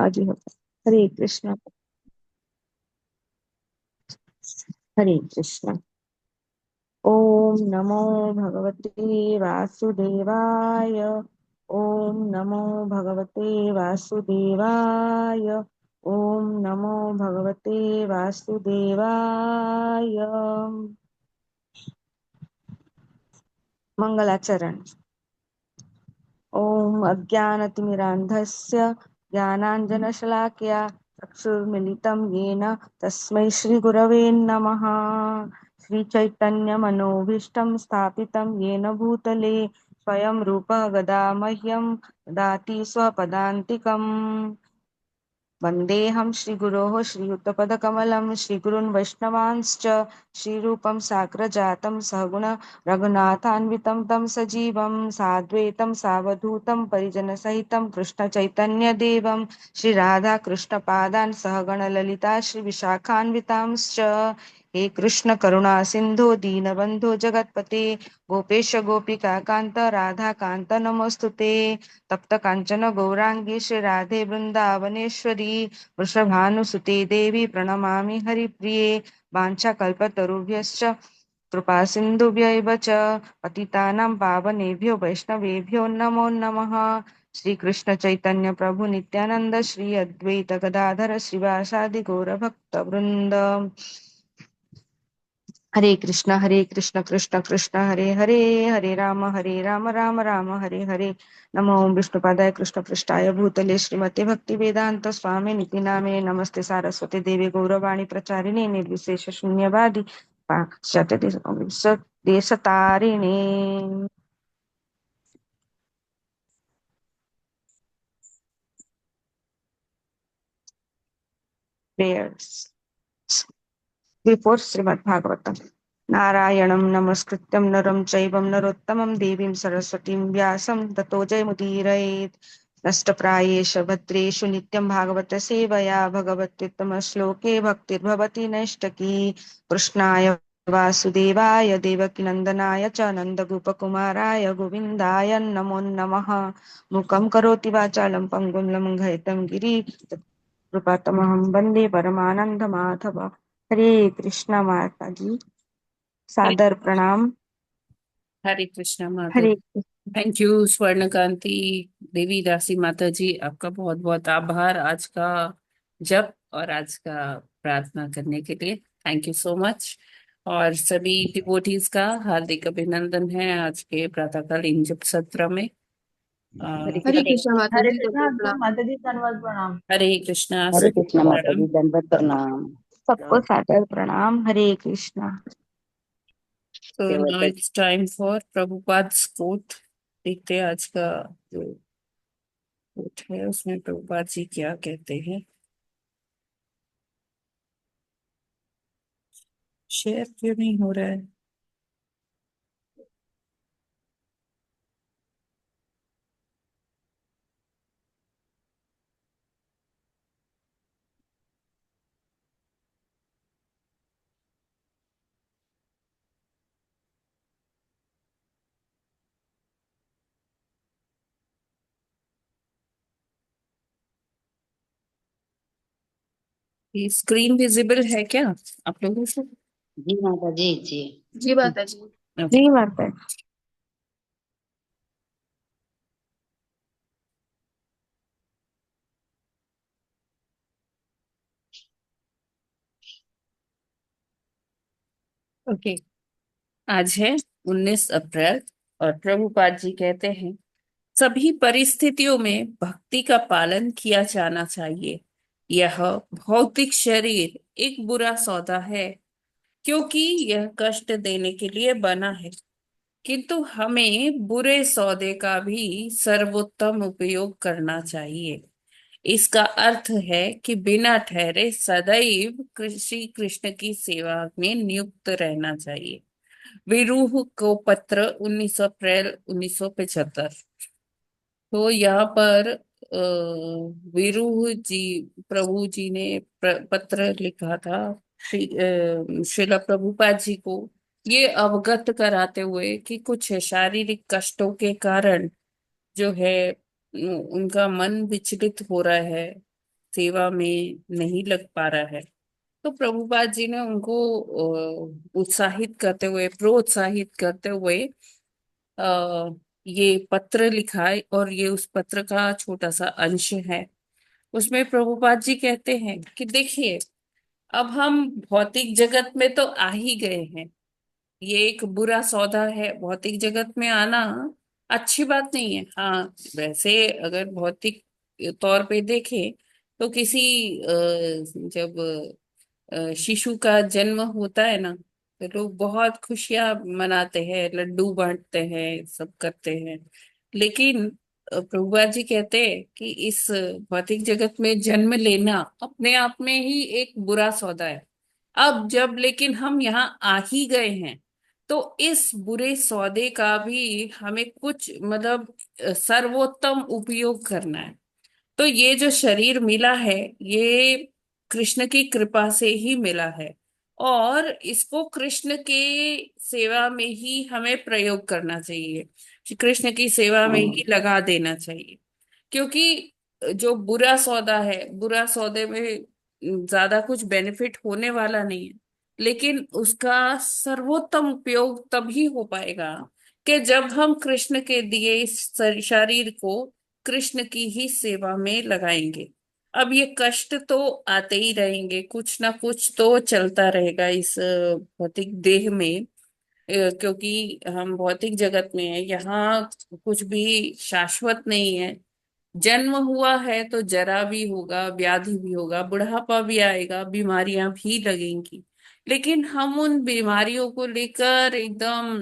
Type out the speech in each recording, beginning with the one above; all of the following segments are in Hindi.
आज ही होता है। हरे कृष्ण। हरे कृष्ण। ओम नमो भगवते वासुदेवाय। ओम नमो भगवते वासुदेवाय। ओम नमो भगवते वासुदेवाय। मंगलाचरण। ओम अज्ञानतिमिरान्धस्य ज्ञानाञ्जनशलाकया चक्षुर्मिलितं येन तस्मै श्रीगुरवे नमः। श्रीचैतन्यमनोभीष्टं स्थापितं येन भूतले स्वयं रूपः गदा मह्यं ददाति स्वपदान्तिकम्। वन्देऽहं श्रीगुरोः श्रीयुतपदकमलं श्रीगुरून् वैष्णवांश्च श्रीरूपं साग्रजातं सहगुण रघुनाथान्वितं तं सजीवं साद्वैतं सावधूतं परिजनसहितं कृष्णचैतन्यदेवं श्रीराधाकृष्णपादान् सहगण ललिता श्रीविशाखान्वितांश्च। हे कृष्ण करुणा सिन्धो दीनबन्धो जगत्पते गोपेश गोपिका कान्त राधा कान्त नमोऽस्तुते। तप्त कांचन गौरांगी श्री राधे वृंदावनेश्वरी वृषभानुसुते देवी प्रणमामि हरिप्रिये। वाञ्छाकल्पतरुभ्यश्च कृपा सिन्धुभ्यैव च पतितानां पावनेभ्यो वैष्णवेभ्यो नमो नमः। श्री कृष्ण चैतन्य प्रभु नित्यानंद श्री अद्वैत गदाधर श्रीवासादि गौर भक्त वृंद। हरे कृष्ण कृष्ण कृष्ण हरे हरे हरे राम राम राम हरे हरे। नमो विष्णुपादाय कृष्ण पृष्ठाय भूतले श्रीमते भक्ति वेदांत स्वामी निति नामे नमस्ते सारस्वती देवी गौरवाणी प्रचारिणे निर्विशेष शून्यवादी पाश्चात्य देश तारिणे। Prayers before Shrimad Bhagavatam. नारायणं नमस्कृत्यं नरं चैव नरोत्तमं देवीं सरस्वतीं व्यासं ततो जयमुदीरयेत्। नष्टप्रायेषु भद्रेषु नित्यं भागवत सेवया भगवत्युत्तमश्लोके भक्तिर्भवति नैष्टकी। कृष्णाय वासुदेवाय देवकीनन्दनाय च नन्दगोपकुमाराय गोविन्दाय नमो नमः। मूकं करोति वाचालं पङ्गुं लङ्घयितं गिरि कृपातमहं वन्दे परमानन्दमाधव। हरे कृष्णा माता जी, हरे सादर प्रणाम। हरे कृष्णा माता। हरे थैंक यू स्वर्णकांति देवी दासी माता जी, आपका बहुत बहुत आभार आज का जप और आज का प्रार्थना करने के लिए। Thank you so much. और सभी डिवोटीज का हार्दिक अभिनंदन है आज के प्रातःकालीन जप सत्र में। हरे अ, हरे कृष्ण। कृष्ण माता हरे जी, कृष्णा दंडवत प्रणाम। माता जी, धन्यवाद प्रणाम। हरे कृष्णा हरे सब कृष्ण माता प्रणाम। जी, दंडवत प्रणाम। सबको सादर प्रणाम। हरे कृष्णा। तो नाउ केवल it's time for Prabhupada quote. देखते हैं आज का जो कोट है उसमें प्रभुपाद जी क्या कहते हैं। शेयर क्यों नहीं हो रहा है? ये स्क्रीन विजिबल है क्या आप लोगों को? जी माता जी जी। जी माता जी। जी माता जी। ओके। आज है 19 अप्रैल और प्रभुपाद जी कहते हैं सभी परिस्थितियों में भक्ति का पालन किया जाना चाहिए। यह भौतिक शरीर एक बुरा सौदा है क्योंकि यह कष्ट देने के लिए बना है, किंतु हमें बुरे सौदे का भी सर्वोत्तम उपयोग करना चाहिए। इसका अर्थ है कि बिना ठहरे सदैव श्री कृष्ण की सेवा में नियुक्त रहना चाहिए। विरूह को पत्र 19 अप्रैल 1975। तो यहाँ पर विरूह जी प्रभु जी ने पत्र लिखा था श्रीला प्रभुपाद जी को, ये अवगत कराते हुए कि कुछ शारीरिक कष्टों के कारण जो है उनका मन विचलित हो रहा है सेवा में नहीं लग पा रहा है, तो प्रभुपाद जी ने उनको उत्साहित करते हुए, प्रोत्साहित करते हुए आ, ये पत्र लिखा है, और ये उस पत्र का छोटा सा अंश है। उसमें प्रभुपाद जी कहते हैं कि देखिए, अब हम भौतिक जगत में तो आ ही गए हैं। ये एक बुरा सौदा है, भौतिक जगत में आना अच्छी बात नहीं है। हाँ, वैसे अगर भौतिक तौर पे देखें तो किसी जब शिशु का जन्म होता है ना, तो लोग बहुत खुशियां मनाते हैं, लड्डू बांटते हैं, सब करते हैं। लेकिन प्रभुपाद जी कहते हैं कि इस भौतिक जगत में जन्म लेना अपने आप में ही एक बुरा सौदा है। अब जब लेकिन हम यहाँ आ ही गए हैं, तो इस बुरे सौदे का भी हमें कुछ मतलब सर्वोत्तम उपयोग करना है। तो ये जो शरीर मिला है, ये कृष्ण की कृपा से ही मिला है, और इसको कृष्ण के सेवा में ही हमें प्रयोग करना चाहिए, कि कृष्ण की सेवा में ही लगा देना चाहिए। क्योंकि जो बुरा सौदा है, बुरा सौदे में ज्यादा कुछ बेनिफिट होने वाला नहीं है, लेकिन उसका सर्वोत्तम उपयोग तभी हो पाएगा कि जब हम कृष्ण के दिए इस शरीर को कृष्ण की ही सेवा में लगाएंगे। अब ये कष्ट तो आते ही रहेंगे, कुछ ना कुछ तो चलता रहेगा इस भौतिक देह में। क्योंकि हम भौतिक जगत में हैं, यहाँ कुछ भी शाश्वत नहीं है। जन्म हुआ है तो जरा भी होगा, व्याधि भी होगा, बुढ़ापा भी आएगा, बीमारियां भी लगेंगी। लेकिन हम उन बीमारियों को लेकर एकदम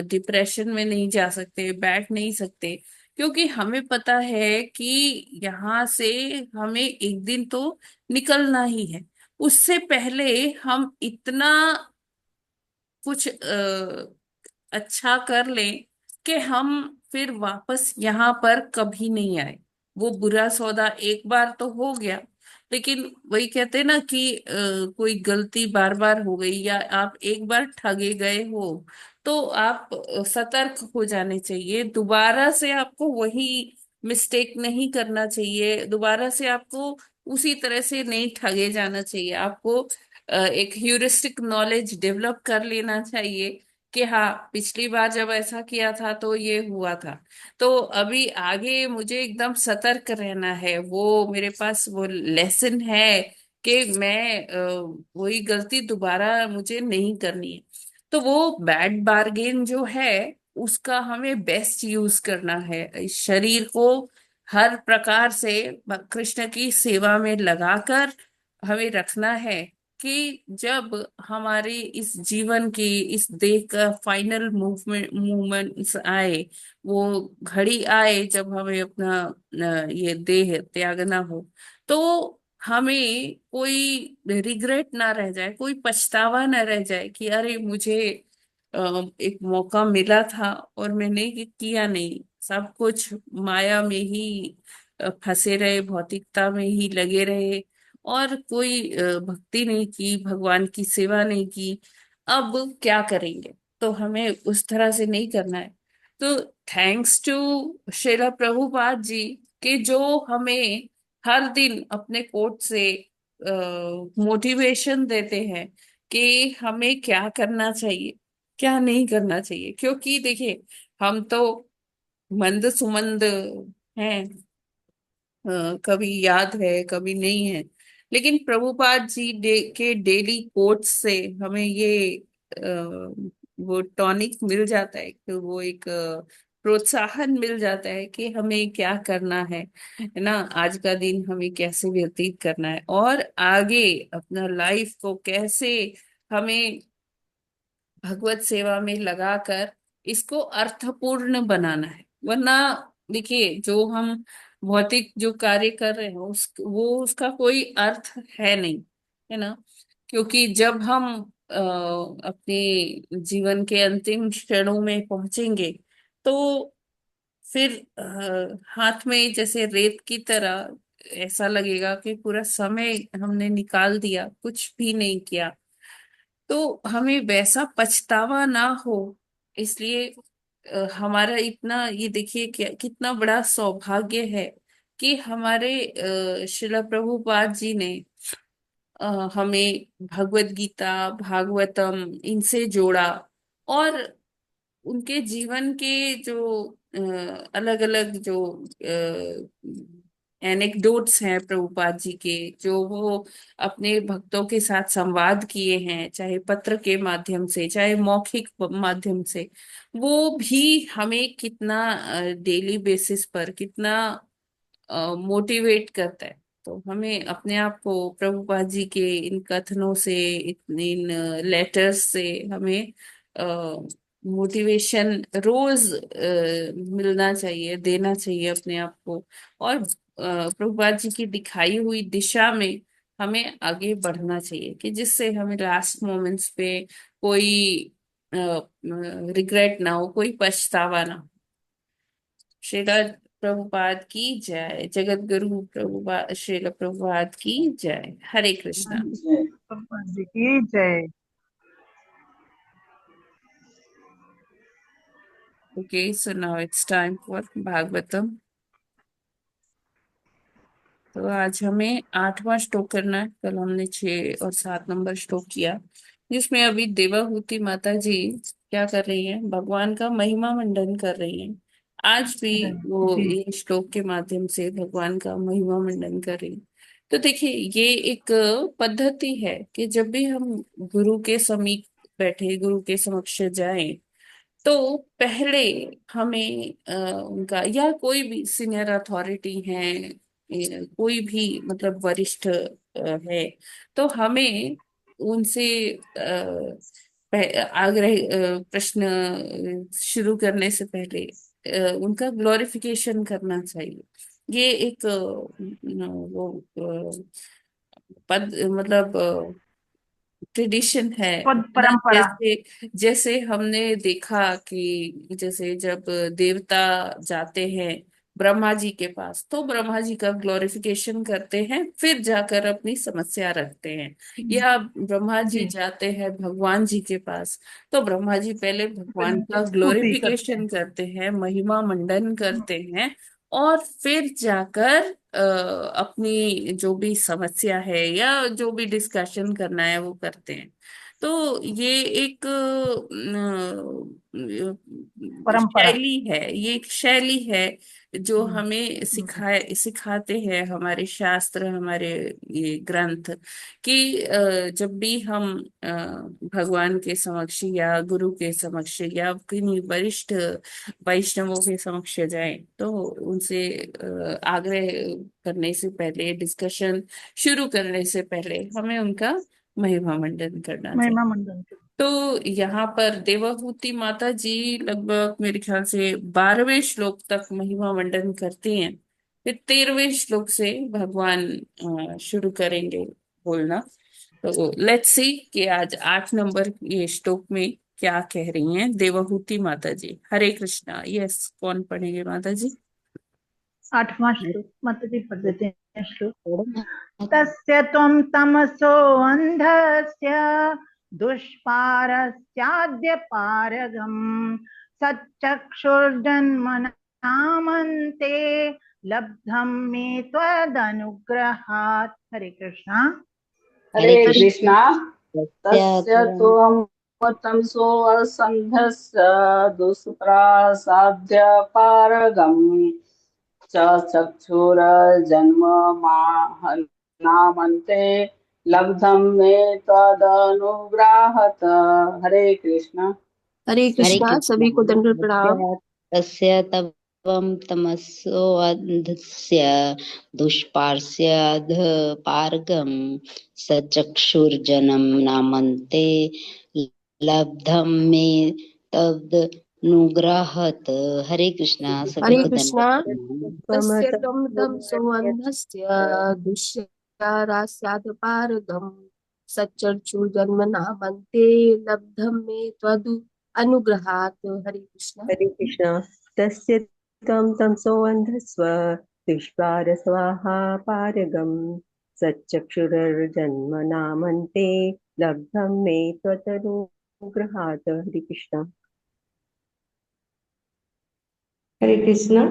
डिप्रेशन में नहीं जा सकते, बैठ नहीं सकते, क्योंकि हमें पता है कि यहाँ से हमें एक दिन तो निकलना ही है। उससे पहले हम इतना कुछ अच्छा कर लें कि हम फिर वापस यहाँ पर कभी नहीं आए। वो बुरा सौदा एक बार तो हो गया, लेकिन वही कहते हैं ना कि कोई गलती बार बार हो गई, या आप एक बार ठगे गए हो, तो आप सतर्क हो जाने चाहिए। दोबारा से आपको वही मिस्टेक नहीं करना चाहिए, दोबारा से आपको उसी तरह से नहीं ठगे जाना चाहिए। आपको एक ह्यूरिस्टिक नॉलेज डेवलप कर लेना चाहिए कि हाँ, पिछली बार जब ऐसा किया था तो ये हुआ था, तो अभी आगे मुझे एकदम सतर्क रहना है। वो मेरे पास वो लेसन है कि मैं वही गलती दोबारा मुझे नहीं करनी है। तो वो बैड बार्गेन जो है, उसका हमें बेस्ट यूज करना है। इस शरीर को हर प्रकार से कृष्ण की सेवा में लगाकर हमें रखना है, कि जब हमारे इस जीवन की, इस देह का फाइनल मूवमेंट्स आए, वो घड़ी आए जब हमें अपना ये देह त्यागना हो, तो हमें कोई रिग्रेट ना रह जाए, कोई पछतावा ना रह जाए कि अरे मुझे एक मौका मिला था और मैंने ये किया नहीं। सब कुछ माया में ही फंसे रहे, भौतिकता में ही लगे रहे, और कोई भक्ति नहीं की, भगवान की सेवा नहीं की। अब क्या करेंगे? तो हमें उस तरह से नहीं करना है। तो थैंक्स टू श्रीला प्रभुपाद जी, के जो हमें हर दिन अपने कोट से मोटिवेशन देते हैं कि हमें क्या करना चाहिए, क्या नहीं करना चाहिए। क्योंकि देखिए, हम तो मंद सुमंद हैं, कभी याद है कभी नहीं है, लेकिन प्रभुपाद जी के डेली कोट्स से हमें ये वो टॉनिक मिल जाता है, कि वो एक प्रोत्साहन मिल जाता है कि हमें क्या करना है ना, आज का दिन हमें कैसे व्यतीत करना है, और आगे अपना लाइफ को कैसे हमें भगवत सेवा में लगाकर इसको अर्थपूर्ण बनाना है। वरना देखिए, जो हम भौतिक जो कार्य कर रहे हैं, वो उसका कोई अर्थ है नहीं, है ना। क्योंकि जब हम अपने जीवन के अंतिम क्षणों में पहुंचेंगे, तो फिर हाथ में जैसे रेत की तरह ऐसा लगेगा कि पूरा समय हमने निकाल दिया, कुछ भी नहीं किया। तो हमें वैसा पछतावा ना हो, इसलिए हमारा इतना, ये देखिए क्या कितना बड़ा सौभाग्य है कि हमारे श्रील प्रभुपाद जी ने हमें भगवत गीता, भागवतम इनसे जोड़ा, और उनके जीवन के जो अलग अलग जो एनेक्डोट्स हैं प्रभुपाद जी के, जो वो अपने भक्तों के साथ संवाद किए हैं, चाहे पत्र के माध्यम से चाहे मौखिक माध्यम से, वो भी हमें कितना डेली बेसिस पर कितना मोटिवेट करता है। तो हमें अपने आप को प्रभुपाद जी के इन कथनों से, इन लेटर्स से हमें मोटिवेशन रोज मिलना चाहिए, देना चाहिए अपने आप को। और प्रभुपाद जी की दिखाई हुई दिशा में हमें आगे बढ़ना चाहिए, कि जिससे हमें लास्ट मोमेंट्स पे कोई रिग्रेट ना हो, कोई पछतावा ना हो। श्रील प्रभुपाद की जय। जगत गुरु प्रभुपाद श्रील प्रभुपाद की जय। हरे कृष्णा। प्रभुपाद जी की जय। Okay, so now it's time for Bhagavatam. तो आज हमें 8वां श्लोक करना है। कल हमने 6 और 7 नंबर श्लोक किया, जिसमें अभी देवाहूति माता जी क्या कर रही हैं, भगवान का महिमा मंडन कर रही हैं। आज भी वो जी ये श्लोक के माध्यम से भगवान का महिमा मंडन कर रही हैं। तो देखिए, ये एक पद्धति है कि जब भी हम गुरु के समीप बैठे, गुरु के समक्ष जाएं, तो पहले हमें उनका, या कोई भी सीनियर अथॉरिटी है, कोई भी मतलब वरिष्ठ है, तो हमें उनसे आग्रह, प्रश्न शुरू करने से पहले उनका ग्लोरिफिकेशन करना चाहिए। ये एक वो पद मतलब ट्रेडिशन है ना। परंपरा। जैसे जैसे हमने देखा कि जैसे जब देवता जाते हैं ब्रह्मा जी के पास, तो ब्रह्मा जी का ग्लोरिफिकेशन करते हैं, फिर जाकर अपनी समस्या रखते हैं। या ब्रह्मा जी जी जाते हैं भगवान जी के पास, तो ब्रह्मा जी पहले भगवान का स्तुति करते ग्लोरिफिकेशन हैं। करते हैं, महिमा मंडन करते हैं, और फिर जाकर अपनी जो भी समस्या है या जो भी डिस्कशन करना है वो करते हैं। तो ये एक परंपरा। शैली है, ये एक शैली है जो हमें सिखाते हैं हमारे शास्त्र, हमारे ये ग्रंथ, कि जब भी हम भगवान के समक्ष या गुरु के समक्ष या किन्हीं वरिष्ठ वैष्णवों के समक्ष जाएं, तो उनसे आग्रह करने से पहले, डिस्कशन शुरू करने से पहले हमें उनका महिमा मंडन करना चाहिए। महिमा मंडन। तो यहाँ पर देवहूति माता जी लगभग मेरे ख्याल से 12वें श्लोक तक महिमा मंडन करती हैं। फिर 13वें श्लोक से भगवान शुरू करेंगे बोलना। तो लेट्स सी कि आज 8 नंबर ये श्लोक में क्या कह रही हैं देवहूति माता जी। हरे कृष्णा। यस, कौन पढ़ेंगे माता जी? 8वां श्लोक माता जी पढ़ देते हैं श्लोक। थोड़ा तस्य त्वं तमसो अन्धस्य दुष्पारस्याद्य पारगम् सच्चक्षुर्जन्मनामन्ते लब्धं मे त्वदनुग्रहात्। हरे कृष्णा। हरे हरे कृष्ण। कृष्णा। तस्य तस्य त्वं तमसो असन्धस्य दुष्प्रासाद्य पारगम् च चक्षुरजन्मनामन्ते लब्धं मे त्वदनुग्रहात्। हरे कृष्ण। हरे कृष्णा। कृष्ण। सभी को दंडवत प्रणाम। तस्य तवं तमसोऽन्धस्य दुष्पार्श्याद् पारगं सचक्षुर्जनं नामन्ते लब्धं मे तदनुग्रहात्। हरे कृष्णा। सभी हरे को कृष्णा। दंडवत प्रणाम। तस्य त्वं तमसो अन्धस्य दुष्टारास्यात् पारगम् सच्चक्षुर्जन्मनामन्ते लब्धं मे त्वदु अनुग्रहात्। हरे कृष्णा। हरे कृष्णा। तस्य त्वं तमसोऽन्धस्व दुष्पारस्वाहा पारगं सच्चक्षुर्जन्मनामन्ते लब्धं मे त्वदनुग्रहात्। हरे कृष्णा। हरे कृष्णा।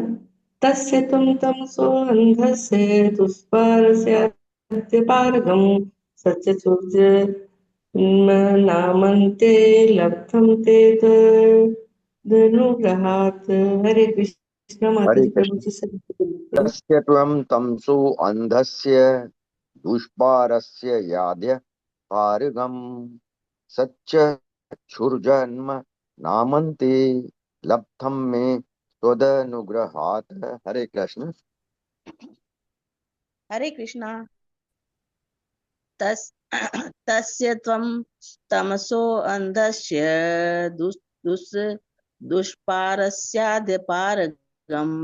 तस्य त्वं तमसो अन्धस्य दुष्पारस्य पारगं नामन्ते लब्धं ते धनुग्रहात्। हरे कृष्ण माता हरे जी, प्रभु कृष्ण। जी से। तस्य त्वं तमसो अन्धस्य दुष्पारस्य याद्य पारगम् सच्चक्षुर्जन्म नामन्ते लब्धं मे त्वदनुग्रहात्। हरे कृष्ण। हरे कृष्णा। तस् तस्य त्वं तमसो अंधस्य दुस् दुस् दुष्पारस्याद्यपारगम्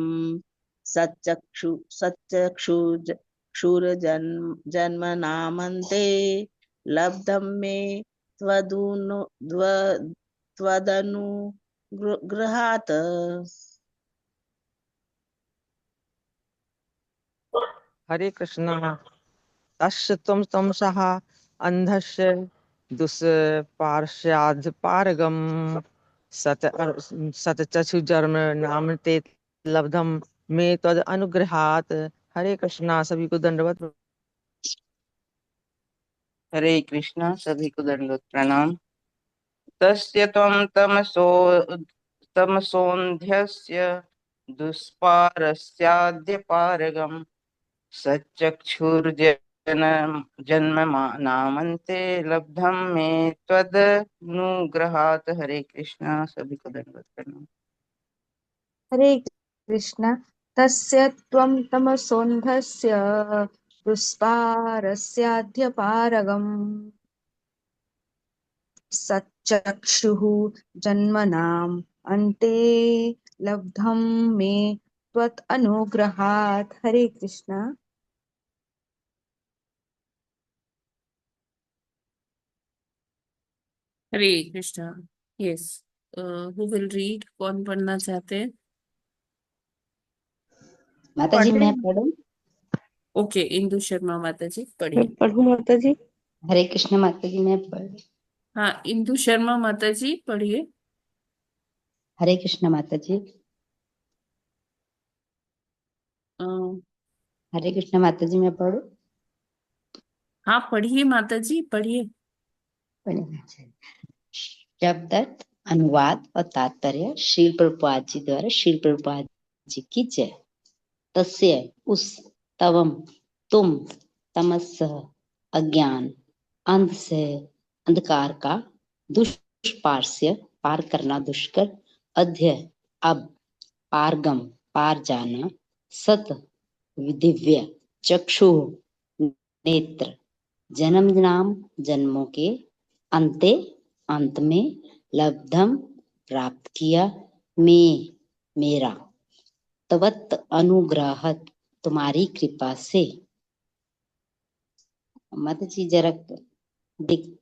क्षुरजन्म नामन्ते लब्धं मे त्वदनुग्रहात्। हरे कृष्ण। तस्य त्वं तमसः अन्धस्य दुष्पार्श्याद् सत सतचक्षुर्जन्म नाम ते लब्धम मे तद अनुग्रहात्। हरे कृष्णा। सभी को दंडवत। हरे कृष्णा, सभी को दंडवत प्रणाम। तस्य त्वं तमसोऽन्ध्यस्य दुष्पारस्याद्यपारगम् सच्चक्षुर्जन नामन्ते लब्धं मे त्वदनुग्रहात्। हरे कृष्णा, सभी को दंडवत प्रणाम। हरे कृष्ण। तस्य त्वं तमसोऽन्धस्य दुष्पारस्याद्यपारगम् सच्चक्षुः जन्मनाम् अन्ते लब्धं मे त्वत् अनुग्रहात्। Hare Krishna. Hare Krishna. Yes, who will read? कौन पढ़ना चाहते हैं? माता जी मैं पढ़ूं? ओके, इंदु शर्मा माता जी पढ़िए। पढ़ू माता जी। हरे कृष्ण माता जी मैं पढ़। हाँ, इंदु शर्मा माता जी पढ़िए। हरे कृष्ण माता जी। अ, हरे कृष्ण माता जी मैं पढ़ूं? हाँ पढ़िए माता जी पढ़िए। शब्द अनुवाद और तात्पर्य श्रील प्रभुपाद जी द्वारा। श्रील प्रभुपाद जी की जय। तस्य उस, तवम तुम, तमस अज्ञान, अंध से अंधकार का, दुष्पार्श्य पार करना दुष्कर, अध्य अब, पारगम पार जाना, सत दिव्य, चक्षु नेत्र, जन्म नाम जन्मों के, अंते अंत में, लब्धम प्राप्त किया, में मेरा, तवत अनुग्रहत तुम्हारी कृपा से। माता जी जरा दिख।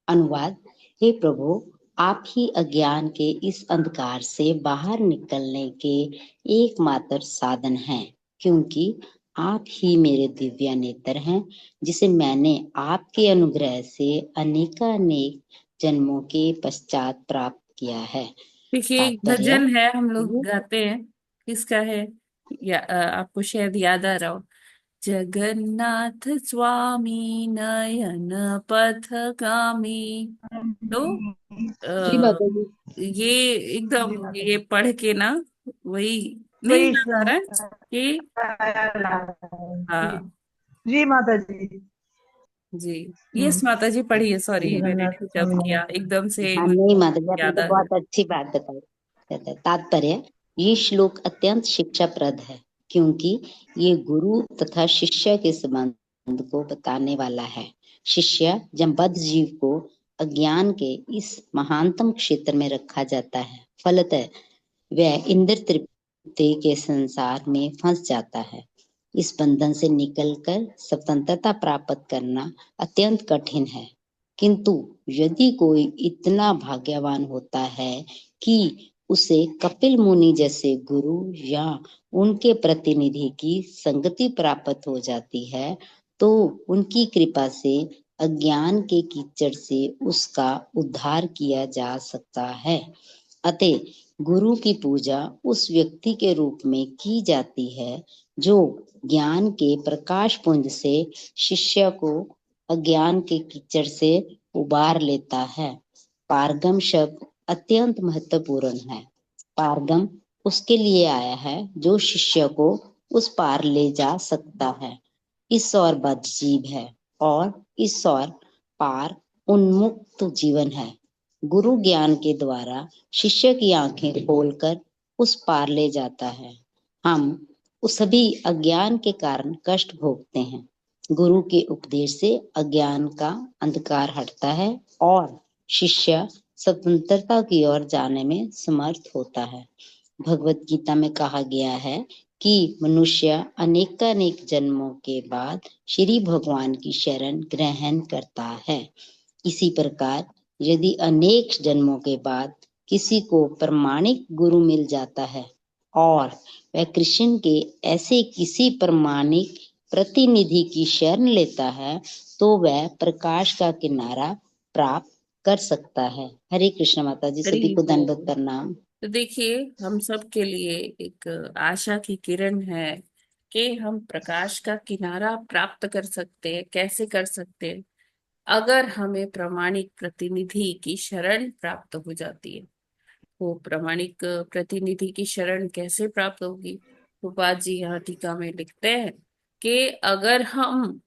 अनुवाद। हे प्रभु, आप ही अज्ञान के इस अंधकार से बाहर निकलने के एकमात्र साधन हैं, क्योंकि आप ही मेरे दिव्य नेत्र हैं, जिसे मैंने आपके अनुग्रह से अनेकानेक जन्मों के पश्चात प्राप्त किया है। देखिए, एक तात्पर्य। भजन है, हम लोग गाते हैं। किसका है? या आपको शायद याद आ रहा हो। जगन्नाथ स्वामी नयन पथगामी। तो जी आ, माता जी। ये जी एकदम माता ये जी। पढ़ के ना, वही नहीं वही याद आ रहा है कि जी। हाँ जी माता जी। जी। यस माता जी पढ़िए। सॉरी, मैंने जगन्नाथ डिस्टर्ब स्वामी। किया, एकदम से हाँ नहीं मतलब माता जी, आपने याद तो आ बहुत अच्छी बात बताई। तात्पर्य। ये श्लोक अत्यंत शिक्षाप्रद है, क्योंकि ये गुरु तथा शिष्य के संबंध को बताने वाला है। शिष्य जब बद्ध जीव को अज्ञान के इस महानतम क्षेत्र में रखा जाता है, फलतः वह इंद्र तृप्ति के संसार में फंस जाता है। इस बंधन से निकलकर स्वतंत्रता प्राप्त करना अत्यंत कठिन है, किंतु यदि कोई इतना भाग्यवान होता है कि उसे कपिल मुनि जैसे गुरु या उनके प्रतिनिधि की संगति प्राप्त हो जाती है, तो उनकी कृपा से अज्ञान के कीचड़ से उसका उद्धार किया जा सकता है। अतः गुरु की पूजा उस व्यक्ति के रूप में की जाती है जो ज्ञान के प्रकाश पुंज से शिष्य को अज्ञान के कीचड़ से उबार लेता है। पारगम शब्द अत्यंत महत्वपूर्ण है। पारगम उसके लिए आया है जो शिष्य को उस पार ले जा सकता है। इस और बद्ध जीव है और इस और पार उन्मुक्त जीवन है। गुरु ज्ञान के द्वारा शिष्य की आंखें खोलकर उस पार ले जाता है। हम उस सभी अज्ञान के कारण कष्ट भोगते हैं। गुरु के उपदेश से अज्ञान का अंधकार हटता है और शिष्य स्वतंत्रता की ओर जाने में समर्थ होता है। भगवत गीता में कहा गया है कि मनुष्य अनेकानेक जन्मों के बाद श्री भगवान की शरण ग्रहण करता है। इसी प्रकार यदि अनेक जन्मों के बाद किसी को प्रमाणिक गुरु मिल जाता है और वह कृष्ण के ऐसे किसी प्रमाणिक प्रतिनिधि की शरण लेता है तो वह प्रकाश का किनारा प्राप्त कर सकता है। हरे कृष्ण माता जी, सभी हरि को बोल। दंडवत प्रणाम। तो देखिए, हम सब के लिए एक आशा की किरण है कि हम प्रकाश का किनारा प्राप्त कर सकते हैं। कैसे कर सकते हैं? अगर हमें प्रामाणिक प्रतिनिधि की शरण प्राप्त हो जाती है। वो प्रामाणिक प्रतिनिधि की शरण कैसे प्राप्त होगी? गोपाल जी यहाँ टीका में लिखते हैं कि अगर हम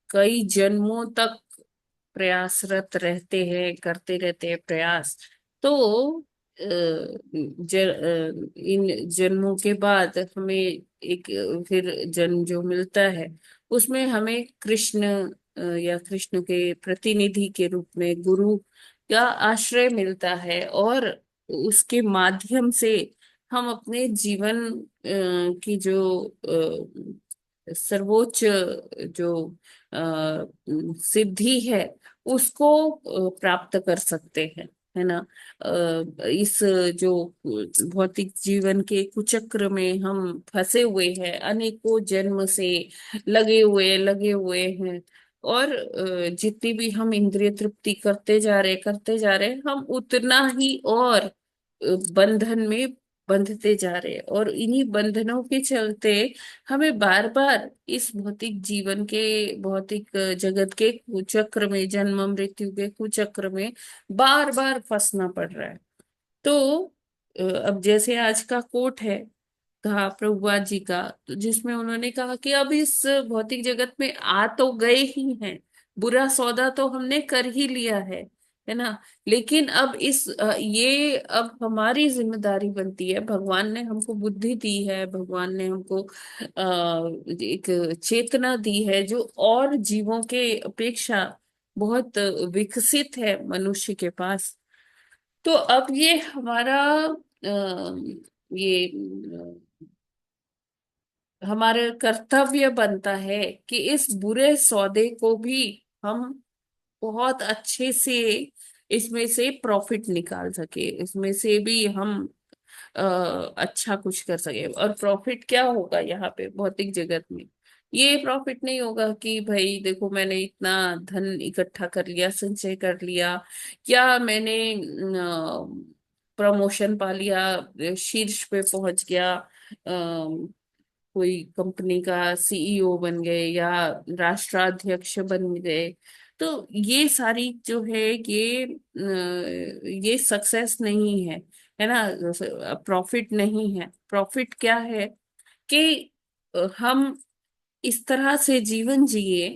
कई जन्मों तक प्रयासरत रहते हैं, करते रहते हैं प्रयास, तो इन जन्मों के बाद हमें एक फिर जन्म जो मिलता है उसमें हमें कृष्ण या कृष्ण के प्रतिनिधि के रूप में गुरु का आश्रय मिलता है और उसके माध्यम से हम अपने जीवन की जो सर्वोच्च जो सिद्धि है उसको प्राप्त कर सकते हैं, है ना। इस जो भौतिक जीवन के कुचक्र में हम फंसे हुए हैं, अनेकों जन्म से लगे हुए हैं और जितनी भी हम इंद्रिय तृप्ति करते जा रहे हम उतना ही और बंधन में बंधते जा रहे हैं और इन्हीं बंधनों के चलते हमें बार बार इस भौतिक जीवन के भौतिक जगत के कुचक्र में, जन्म मृत्यु के कुचक्र में बार बार फंसना पड़ रहा है। तो अब जैसे आज का कोट है कहा प्रभुपाद जी का, तो जिसमें उन्होंने कहा कि अब इस भौतिक जगत में आ तो गए ही हैं, बुरा सौदा तो हमने कर ही लिया है ना। लेकिन अब ये अब हमारी जिम्मेदारी बनती है। भगवान ने हमको बुद्धि दी है, भगवान ने हमको एक चेतना दी है जो और जीवों के अपेक्षा बहुत विकसित है मनुष्य के पास। तो अब ये हमारा ये हमारे कर्तव्य बनता है कि इस बुरे सौदे को भी हम बहुत अच्छे से इसमें से प्रॉफिट निकाल सके, इसमें से भी हम अ, अच्छा कुछ कर सके। और प्रॉफिट क्या होगा यहाँ पे भौतिक जगत में? ये प्रॉफिट नहीं होगा कि भाई देखो मैंने इतना धन इकट्ठा कर लिया, संचय कर लिया, क्या मैंने प्रमोशन पा लिया, शीर्ष पे पहुंच गया, कोई कंपनी का सीईओ बन गए या राष्ट्राध्यक्ष बन गए। तो ये सारी जो है ये सक्सेस नहीं है ना, प्रॉफिट नहीं है। प्रॉफिट क्या है कि हम इस तरह से जीवन जिए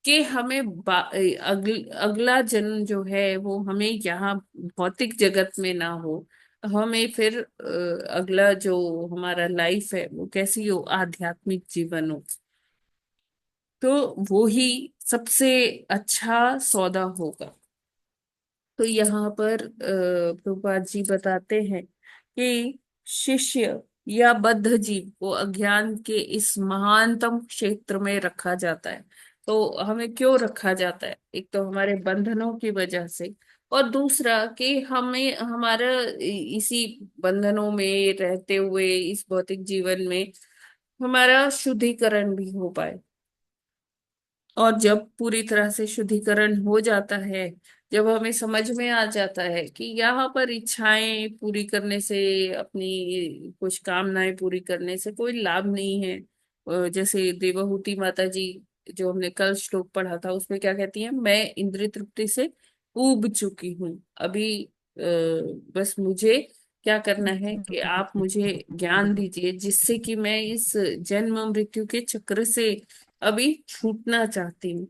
कि हमें अगला जन्म जो है वो हमें यहाँ भौतिक जगत में ना हो, हमें फिर अगला जो हमारा लाइफ है वो कैसी हो, आध्यात्मिक जीवन हो। तो वो ही सबसे अच्छा सौदा होगा। तो यहाँ पर प्रभुपाद जी बताते हैं कि शिष्य या बद्ध जीव को अज्ञान के इस महानतम क्षेत्र में रखा जाता है। तो हमें क्यों रखा जाता है? एक तो हमारे बंधनों की वजह से, और दूसरा कि हमें हमारा इसी बंधनों में रहते हुए इस भौतिक जीवन में हमारा शुद्धिकरण भी हो पाए। और जब पूरी तरह से शुद्धिकरण हो जाता है, जब हमें समझ में आ जाता है कि यहाँ पर इच्छाएं पूरी करने से, अपनी कुछ कामनाएं पूरी करने से कोई लाभ नहीं है। जैसे देवहूति माता जी, जो हमने कल श्लोक पढ़ा था, उसमें क्या कहती हैं, मैं इंद्रिय तृप्ति से ऊब चुकी हूँ अभी। बस मुझे क्या करना है कि आप मुझे ज्ञान दीजिए, जिससे कि मैं इस जन्म मृत्यु के चक्र से अभी छूटना चाहती हूँ।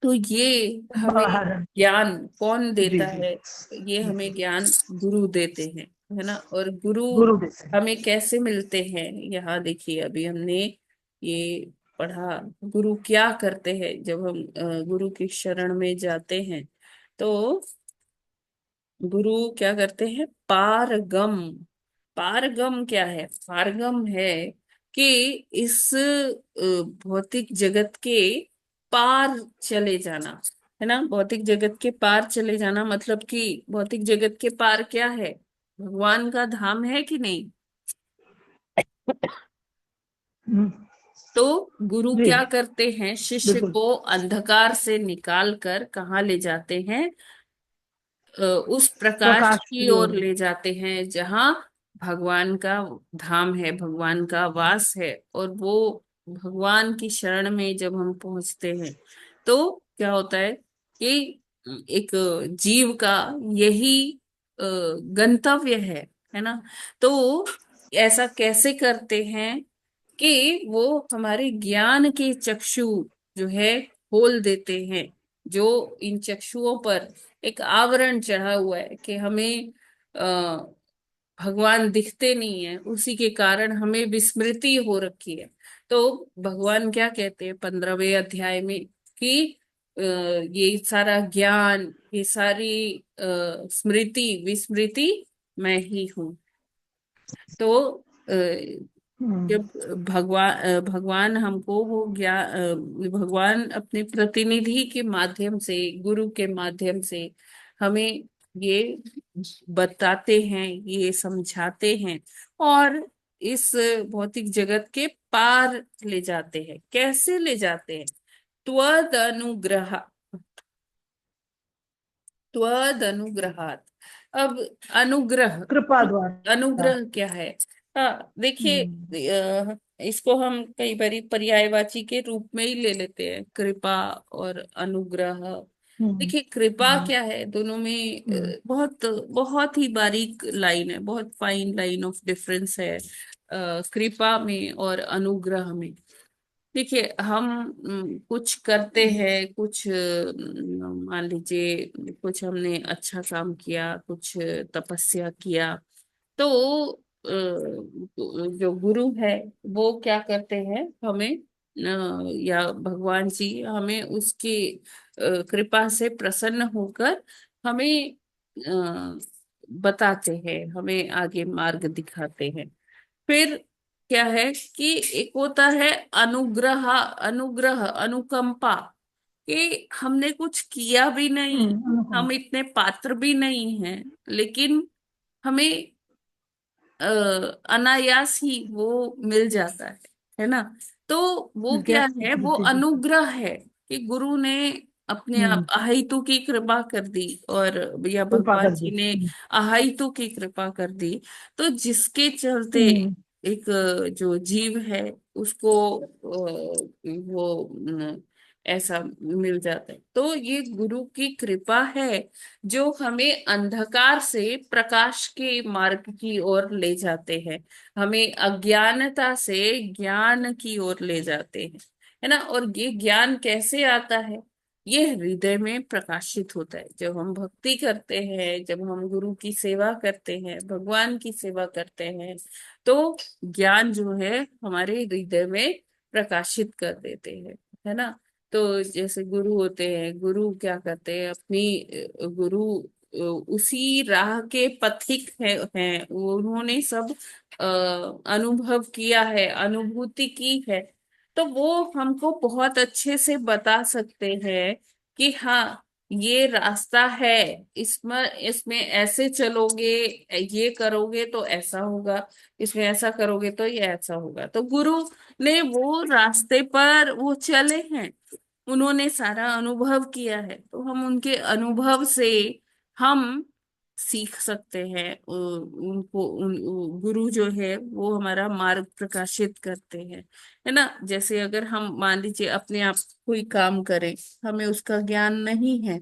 तो ये हमें बाहर ज्ञान कौन जी देता जी है? ये जी हमें ज्ञान गुरु देते हैं, है ना। और गुरु गुरु देते हैं। हमें कैसे मिलते हैं? यहाँ देखिए, अभी हमने ये पढ़ा, गुरु क्या करते हैं जब हम गुरु की शरण में जाते हैं। तो गुरु क्या करते हैं? पारगम। पारगम क्या है? पारगम है कि इस भौतिक जगत के पार चले जाना, है ना। भौतिक जगत के पार चले जाना मतलब कि भौतिक जगत के पार क्या है? भगवान का धाम है कि नहीं? हम्म, तो गुरु जी क्या करते हैं? शिष्य बिल्कुल। को अंधकार से निकाल कर कहाँ ले जाते हैं? उस प्रकाश प्रकाश की की ओर ओर। ले जाते हैं जहाँ भगवान का धाम है, भगवान का वास है। और वो भगवान की शरण में जब हम पहुंचते हैं, तो क्या होता है कि एक जीव का यही गंतव्य है ना। तो ऐसा कैसे करते हैं कि वो हमारे ज्ञान के चक्षु जो है खोल देते हैं। जो इन चक्षुओं पर एक आवरण चढ़ा हुआ है कि हमें भगवान दिखते नहीं है, उसी के कारण हमें विस्मृति हो रखी है। तो भगवान क्या कहते हैं 15वें अध्याय में कि ये सारा ज्ञान, ये सारी स्मृति विस्मृति मैं ही हूँ। तो जब भगवान हमको वो भगवान अपने प्रतिनिधि के माध्यम से, गुरु के माध्यम से हमें ये बताते हैं, ये समझाते हैं, और इस भौतिक जगत के पार ले जाते हैं। कैसे ले जाते हैं? त्वद अनुग्रह, त्वद अनुग्रहात। अब अनुग्रह, कृपा द्वारा। अनुग्रह क्या है? हाँ देखिए, हम्म इसको हम कई बार पर्यायवाची के रूप में ही ले लेते हैं, कृपा और अनुग्रह। हम्म देखिए, कृपा हम्म क्या है, दोनों में हम्म बहुत बहुत ही बारीक लाइन है, बहुत फाइन लाइन ऑफ डिफरेंस है कृपा में और अनुग्रह में। देखिए, हम कुछ करते हैं, कुछ मान लीजिए कुछ हमने अच्छा काम किया, कुछ तपस्या किया, तो जो गुरु है वो क्या करते हैं, हमें या भगवान जी हमें उसकी कृपा से प्रसन्न होकर हमें बताते हैं, हमें आगे मार्ग दिखाते हैं। फिर क्या है कि एक होता है अनुग्रह, अनुग्रह अनुकंपा, कि हमने कुछ किया भी नहीं, हम अनुकंपा। इतने पात्र भी नहीं हैं, लेकिन हमें अ, अनायास ही वो मिल जाता है ना। तो वो क्या गैस है? जी वो जी जी। अनुग्रह है कि गुरु ने अपने आप हम्म अहेतु की कृपा कर दी, और या कृपा भगवान कर दी। जी ने अहेतु की कृपा कर दी। तो जिसके चलते हम्म एक जो जीव है उसको वो ऐसा मिल जाता है। तो ये गुरु की कृपा है जो हमें अंधकार से प्रकाश के मार्ग की ओर ले जाते हैं, हमें अज्ञानता से ज्ञान की ओर ले जाते हैं, है ना। और ये ज्ञान कैसे आता है? ये हृदय में प्रकाशित होता है जब हम भक्ति करते हैं, जब हम गुरु की सेवा करते हैं, भगवान की सेवा करते हैं। तो ज्ञान जो है हमारे हृदय में प्रकाशित कर देते हैं, है ना। तो जैसे गुरु होते हैं, गुरु क्या करते हैं, अपनी गुरु उसी राह के पथिक हैं, उन्होंने सब अनुभव किया है, अनुभूति की है। तो वो हमको बहुत अच्छे से बता सकते हैं कि हाँ, ये रास्ता है, इसमें इसमें ऐसे चलोगे, ये करोगे तो ऐसा होगा, इसमें ऐसा करोगे तो ये ऐसा होगा। तो गुरु ने वो रास्ते पर वो चले हैं, उन्होंने सारा अनुभव किया है, तो हम उनके अनुभव से हम सीख सकते हैं। उनको गुरु जो है वो हमारा मार्ग प्रकाशित करते हैं, है ना। जैसे अगर हम मान लीजिए अपने आप कोई काम करें, हमें उसका ज्ञान नहीं है,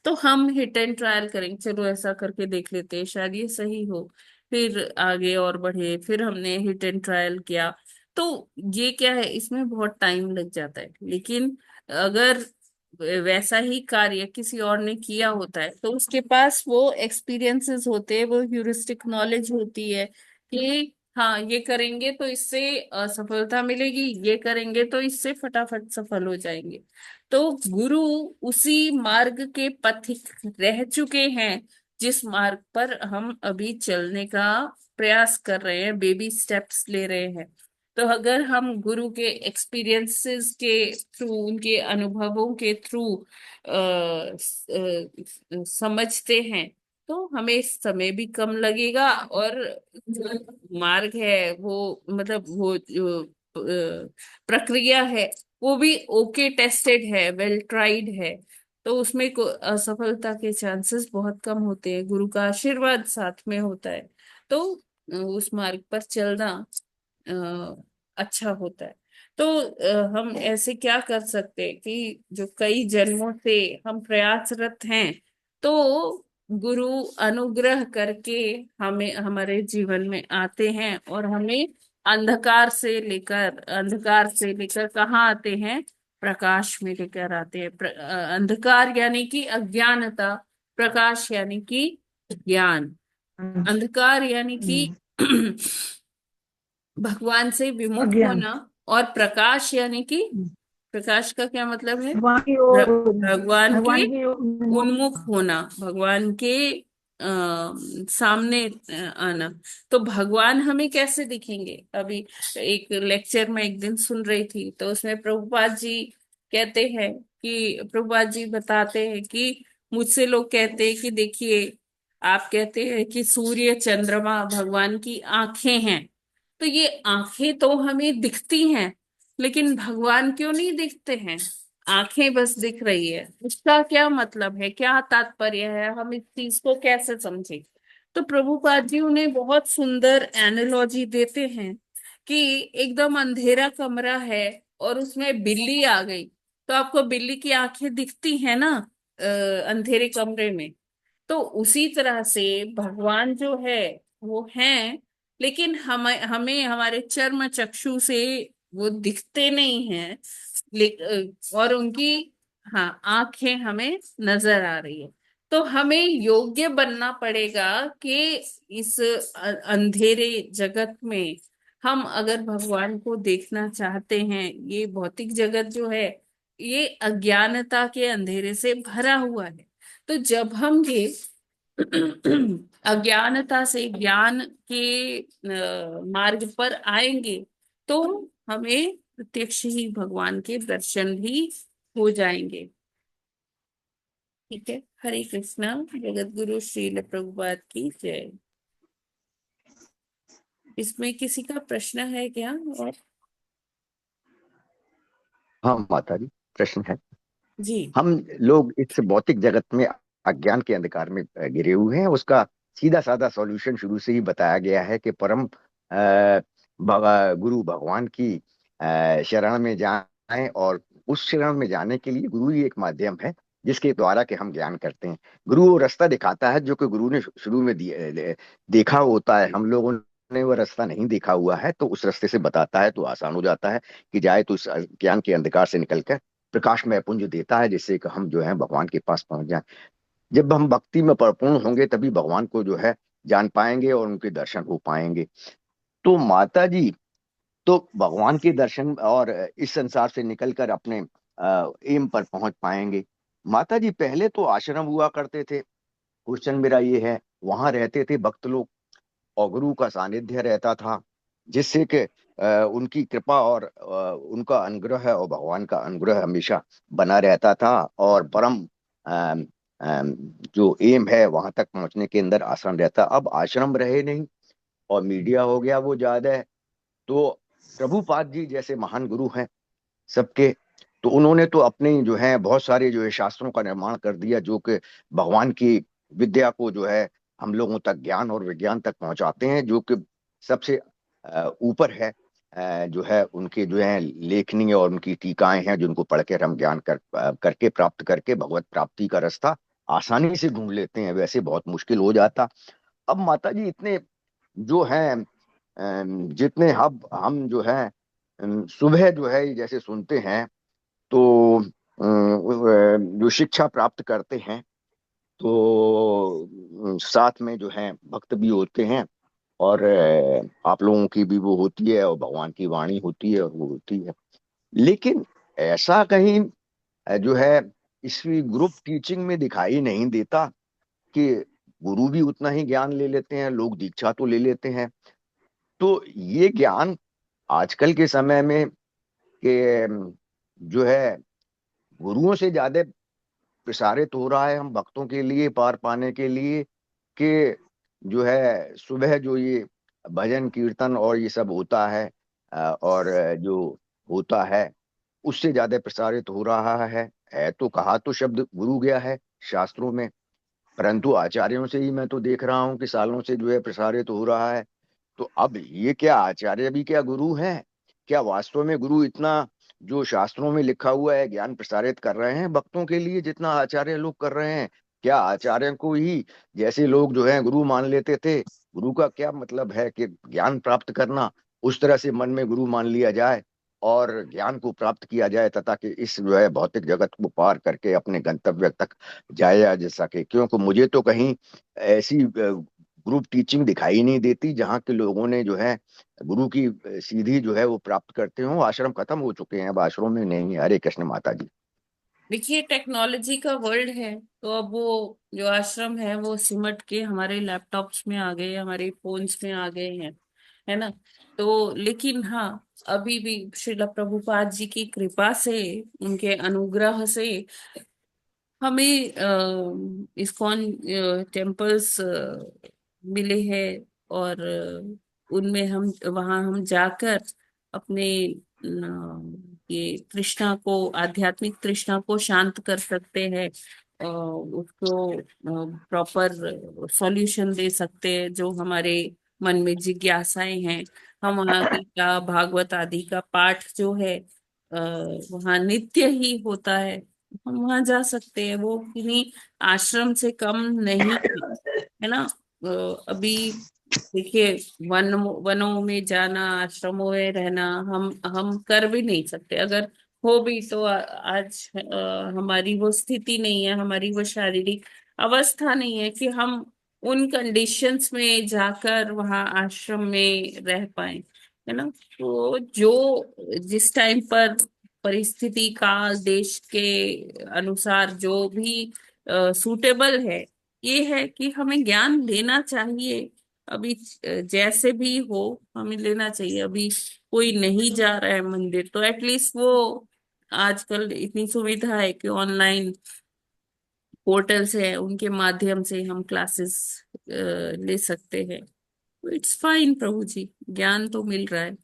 तो हम हिट एंड ट्रायल करेंगे, चलो ऐसा करके देख लेते हैं, शायद ये सही हो, फिर आगे और बढ़े, फिर हमने हिट एंड ट्रायल किया। तो ये क्या है, इसमें बहुत टाइम लग जाता है। लेकिन अगर वैसा ही कार्य किसी और ने किया होता है, तो उसके पास वो एक्सपीरियंसेस होते हैं, वो ह्यूरिस्टिक नॉलेज होती है कि हाँ ये करेंगे तो इससे सफलता मिलेगी, ये करेंगे तो इससे फटाफट सफल हो जाएंगे। तो गुरु उसी मार्ग के पथिक रह चुके हैं, जिस मार्ग पर हम अभी चलने का प्रयास कर रहे हैं, बेबी स्टेप्स ले रहे हैं। तो अगर हम गुरु के एक्सपीरियंसेस के थ्रू, उनके अनुभवों के थ्रू समझते हैं, तो हमें समय भी कम लगेगा, और जो मार्ग है वो, मतलब वो जो प्रक्रिया है वो भी ओके टेस्टेड है, वेल ट्राइड है। तो उसमें असफलता के चांसेस बहुत कम होते हैं, गुरु का आशीर्वाद साथ में होता है। तो उस मार्ग पर चलना अच्छा होता है। तो हम ऐसे क्या कर सकते हैं कि जो कई जन्मों से हम प्रयासरत हैं, तो गुरु अनुग्रह करके हमें हमारे जीवन में आते हैं, और हमें अंधकार से लेकर कहाँ आते हैं, प्रकाश में लेकर आते हैं। अंधकार यानी कि अज्ञानता, प्रकाश यानी कि ज्ञान। अंधकार यानी कि भगवान से विमुख अज्ञान। होना, और प्रकाश यानी कि, प्रकाश का क्या मतलब है, भगवान की ओर, भगवान के भगवान की ओर उन्मुख होना, भगवान के सामने आना। तो भगवान हमें कैसे दिखेंगे? अभी एक लेक्चर में एक दिन सुन रही थी, तो उसमें प्रभुपाद जी कहते हैं कि, प्रभुपाद जी बताते हैं कि मुझसे लोग कहते हैं कि देखिए, आप कहते हैं कि सूर्य चंद्रमा भगवान की आंखें हैं, तो ये आंखें तो हमें दिखती हैं, लेकिन भगवान क्यों नहीं दिखते हैं? आंखें बस दिख रही है, उसका क्या मतलब है, क्या तात्पर्य है, हम इस चीज को कैसे समझे? तो प्रभुपाद जी उन्हें बहुत सुंदर एनालॉजी देते हैं कि एकदम अंधेरा कमरा है और उसमें बिल्ली आ गई, तो आपको बिल्ली की आंखें दिखती है ना अंधेरे कमरे में। तो उसी तरह से भगवान जो है वो हैं, लेकिन हमें हमें हमारे चर्म चक्षु से वो दिखते नहीं हैं, और उनकी, हाँ, आंखें हमें नजर आ रही है। तो हमें योग्य बनना पड़ेगा कि इस अंधेरे जगत में हम अगर भगवान को देखना चाहते हैं, ये भौतिक जगत जो है ये अज्ञानता के अंधेरे से भरा हुआ है। तो जब हम ये अज्ञानता से ज्ञान के मार्ग पर आएंगे, तो हमें प्रत्यक्ष ही भगवान के दर्शन भी हो जाएंगे। ठीक है, हरे कृष्णा। जगत गुरु श्रील प्रभुपाद की जय। इसमें किसी का प्रश्न है क्या? और हाँ माता जी, प्रश्न है। जी, हम लोग इस भौतिक जगत में अज्ञान के अंधकार में गिरे हुए हैं। उसका सीधा साधा सॉल्यूशन शुरू से ही बताया गया है कि परम गुरु भगवान की शरण में जाएं, और उस शरण में जाने के लिए गुरु ही एक माध्यम है जिसके द्वारा के हम ज्ञान करते हैं। गुरु वो रास्ता दिखाता है जो कि गुरु ने शुरू में देखा होता है। हम लोगों ने वो रास्ता नहीं देखा हुआ है, तो उस रास्ते से बताता है तो आसान हो जाता है कि जाए तो इस ज्ञान के अंधकार से निकलकर प्रकाशमय पुंज देता है, जिससे कि हम जो है भगवान के पास पहुंच जाएं। जब हम भक्ति में परिपूर्ण होंगे तभी भगवान को जो है जान पाएंगे और उनके दर्शन हो पाएंगे। तो माता जी, तो भगवान के दर्शन और इस संसार से निकलकर अपने एम पर पहुंच पाएंगे। माता जी, पहले तो आश्रम हुआ करते थे। क्वेश्चन मेरा ये है, वहां रहते थे भक्त लोग और गुरु का सानिध्य रहता था, जिससे कि उनकी कृपा और उनका अनुग्रह और भगवान का अनुग्रह हमेशा बना रहता था, और परम जो एम है वहां तक पहुंचने के अंदर आसान रहता। अब आश्रम रहे नहीं और मीडिया हो गया वो ज्यादा है। तो प्रभुपाद जी जैसे महान गुरु हैं सबके, तो उन्होंने तो अपने जो है बहुत सारे जो है शास्त्रों का निर्माण कर दिया, जो कि भगवान की विद्या को जो है हम लोगों तक, ज्ञान और विज्ञान तक पहुंचाते हैं, जो कि सबसे ऊपर है। जो है उनके जो है लेखनी और उनकी टीकाएं हैं, जिनको पढ़कर हम ज्ञान करके प्राप्त करके भगवत प्राप्ति का रास्ता आसानी से ढूंढ लेते हैं, वैसे बहुत मुश्किल हो जाता। अब माता जी इतने जो हैं जितने हम जो है सुबह जो है जैसे सुनते हैं, तो जो शिक्षा प्राप्त करते हैं, तो साथ में जो है भक्त भी होते हैं, और आप लोगों की भी वो होती है, और भगवान की वाणी होती है और वो होती है। लेकिन ऐसा कहीं जो है इस ग्रुप टीचिंग में दिखाई नहीं देता कि गुरु भी उतना ही ज्ञान ले लेते हैं, लोग दीक्षा तो ले लेते हैं। तो ये ज्ञान आजकल के समय में के जो है गुरुओं से ज्यादा प्रसारित हो रहा है हम भक्तों के लिए पार पाने के लिए, कि जो है सुबह जो ये भजन कीर्तन और ये सब होता है, और जो होता है उससे ज्यादा प्रसारित हो रहा है। तो कहा तो शब्द गुरु गया है शास्त्रों में, परंतु आचार्यों से ही मैं तो देख रहा हूँ कि सालों से जो है प्रसारित हो रहा है। तो अब ये क्या आचार्य भी क्या गुरु हैं? क्या वास्तव में गुरु इतना जो शास्त्रों में लिखा हुआ है ज्ञान प्रसारित कर रहे हैं भक्तों के लिए, जितना आचार्य लोग कर रहे हैं? क्या आचार्य को ही जैसे लोग जो है गुरु मान लेते थे? गुरु का क्या मतलब है कि ज्ञान प्राप्त करना, उस तरह से मन में गुरु मान लिया जाए और ज्ञान को प्राप्त किया जाए, तथा कि इस जो है भौतिक जगत को पार करके अपने गंतव्य तक जाया जा सके। क्योंकि मुझे तो कहीं ऐसी ग्रुप टीचिंग दिखाई नहीं देती जहाँ के लोगों ने जो है गुरु की सीधी जो है वो प्राप्त करते हो। आश्रम खत्म हो चुके हैं, अब आश्रम में नहीं है। हरे कृष्ण माता जी। देखिए, टेक्नोलॉजी का वर्ल्ड है, तो अब वो जो आश्रम है वो सिमट के हमारे लैपटॉप्स में आ गए, हमारे फोन्स में आ गए हैं, है ना। तो लेकिन हाँ, अभी भी श्रील प्रभुपाद जी की कृपा से, उनके अनुग्रह से हमें इस्कॉन टेम्पल्स मिले हैं, और उनमें हम वहाँ हम जाकर अपने ये तृष्णा को, आध्यात्मिक तृष्णा को शांत कर सकते हैं, उसको प्रॉपर सॉल्यूशन दे सकते हैं, जो हमारे मन में जिज्ञासाएं हैं। हम वहाँ गीता भागवत आदि का पाठ जो है वहाँ नित्य ही होता है, हम वहां जा सकते हैं, वो किन्हीं आश्रम से कम नहीं है, है ना। अभी देखिए, वनों में जाना, आश्रमों में रहना हम कर भी नहीं सकते। अगर हो भी तो आज हमारी वो स्थिति नहीं है, हमारी वो शारीरिक अवस्था नहीं है कि हम उन कंडीशंस में जाकर वहां आश्रम में रह पाए, है ना। तो जो जिस टाइम पर परिस्थिति काल देश के अनुसार जो भी सूटेबल है, ये है कि हमें ज्ञान लेना चाहिए। अभी जैसे भी हो हमें लेना चाहिए। अभी कोई नहीं जा रहा है मंदिर, तो एटलीस्ट वो, आजकल इतनी सुविधा है कि ऑनलाइन पोर्टल्स है, उनके माध्यम से हम क्लासेस ले सकते हैं। इट्स फाइन प्रभु जी, ज्ञान तो मिल रहा है,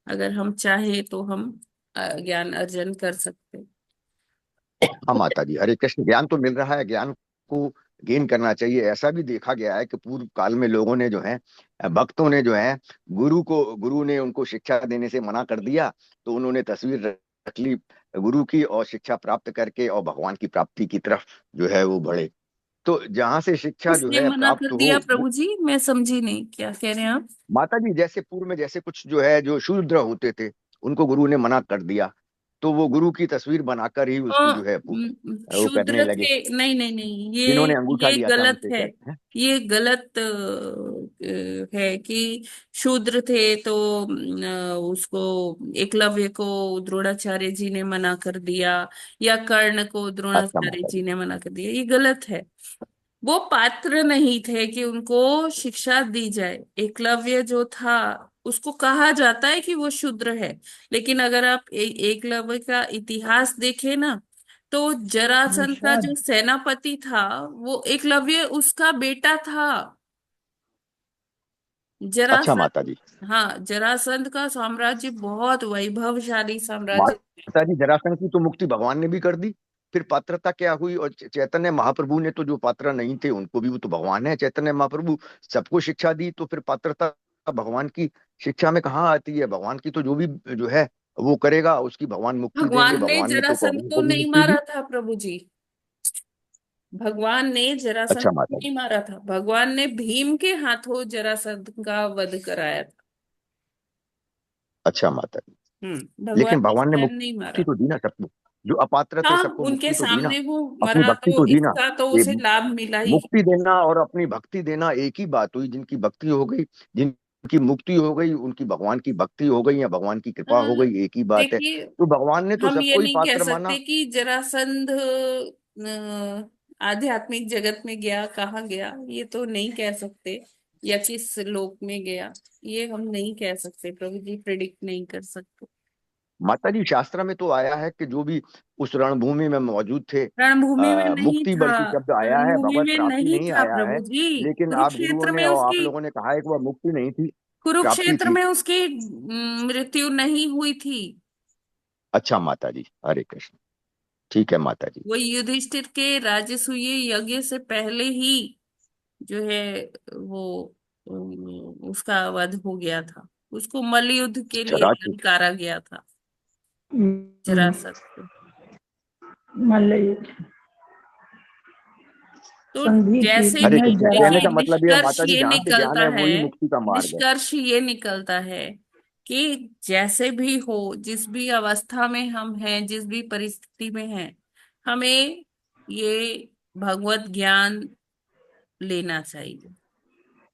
अगर हम चाहे तो हम ज्ञान अर्जन कर सकते हैं। हाँ माता जी, हरे कृष्ण। ज्ञान तो मिल रहा है, ज्ञान को गेन करना चाहिए। ऐसा भी देखा गया है कि पूर्व काल में लोगों ने जो है भक्तों ने जो है गुरु ने उनको शिक्षा देने से मना कर दिया, तो उन्होंने तस्वीर रख ली गुरु की, और शिक्षा प्राप्त करके और भगवान की प्राप्ति की तरफ जो है वो बढ़े। तो जहां से शिक्षा जो किसने है मना प्राप्त कर हो दिया प्रभु जी? मैं समझी नहीं, क्या कह रहे हैं आप? माता जी, जैसे पूर्व में जैसे कुछ जो है जो शूद्र होते थे, उनको गुरु ने मना कर दिया, तो वो गुरु की तस्वीर बनाकर ही उसकी जो है वो करने शूद्र लगे, थे? नहीं नहीं नहीं, जिन्होंने अंगूठा ये लिया था गलत उनसे, है। कहते हैं। ये गलत है कि शूद्र थे तो उसको, एकलव्य को द्रोणाचार्य जी ने मना कर दिया, या कर्ण को अच्छा द्रोणाचार्य माता जी जी। ने मना कर दिया, ये गलत है। वो पात्र नहीं थे कि उनको शिक्षा दी जाए। एकलव्य जो था, उसको कहा जाता है कि वो शूद्र है, लेकिन अगर आप एकलव्य का इतिहास देखें ना, तो जरासंध का निषाद जो सेनापति था वो एकलव्य उसका बेटा था। अच्छा माता जरासंध, जी। हाँ, जरासंध का साम्राज्य बहुत वैभवशाली साम्राज्य। माता जी, जरासंध की तो मुक्ति भगवान ने भी कर दी। फिर पात्रता क्या हुई? और चैतन्य महाप्रभु ने तो जो पात्र नहीं थे उनको भी, वो तो भगवान है चैतन्य महाप्रभु, सबको शिक्षा दी। तो फिर पात्रता भगवान की शिक्षा में कहाँ आती है? भगवान की तो जो भी जो है वो करेगा उसकी भगवान मुक्ति देंगे। भगवान ने भगवान ने तो जरासंध कौरवों को को भी नहीं मुक्ति दी। मारा था प्रभु जी। भगवान ने जरासंध अच्छा को माता जी। नहीं मारा था, भगवान ने भीम के हाथों जरासंध का वध कराया था। अच्छा माता जी। भगवान लेकिन ने भगवान ने स्वयं नहीं मुक्ति मारा। तो दी ना सबको, जो अपात्र थे हाँ, सबको उनके मुक्ति तो दी ना, सामने वो अपनी मरा भक्ति तो तो दी ना। इसका तो ये उसे लाभ मिला ही। मुक्ति देना और अपनी भक्ति देना एक ही बात हुई। जिनकी भक्ति हो गई, जिनकी मुक्ति हो गई, उनकी भगवान की भक्ति हो गई या भगवान की कृपा हो गई, एक ही बात है। देखिए, तो भगवान ने तो हम ये सबको ही नहीं कह पात्र सकते माना। कि जरासंध आध्यात्मिक जगत में गया, कहाँ गया ये तो नहीं कह सकते, या किस लोक में गया ये हम नहीं कह सकते प्रभु जी, प्रिडिक्ट नहीं कर सकते। माता जी, शास्त्र में तो आया है कि जो भी उस रणभूमि में मौजूद थे, रणभूमि में नहीं मुक्ति था, बल्कि शब्द आया है, रणभूमि भगवत में प्राप्ति नहीं नहीं था आया है। प्रभु जी। लेकिन आप गुरुओं कुरुक्षेत्र ने में और आप उसकी लोगों ने कहा है कि वह मुक्ति नहीं थी, प्राप्ति कुरुक्षेत्र थी। में उसकी मृत्यु नहीं हुई थी। अच्छा माता जी, हरे कृष्ण। ठीक है माता जी। वो युधिष्ठिर के राजसूय यज्ञ से पहले ही जो है वो उसका वध हो गया था। उसको मल्लयुद्ध के लिए चराचु ललकारा गया था हम्म, जरासंध को। मल्लयुद्ध तो संधि की जैसे हरे कि पुनः कृष्ण। जरा कहने देखिए, का मतलब यह है निष्कर्ष माता जी, ये जहाँ से ज्ञान निकलता है है, वही मुक्ति का मार्ग है। निष्कर्ष ये निकलता है कि जैसे भी हो, जिस भी अवस्था में हम हैं, जिस भी परिस्थिति में हैं, हमें ये भगवत ज्ञान लेना चाहिए।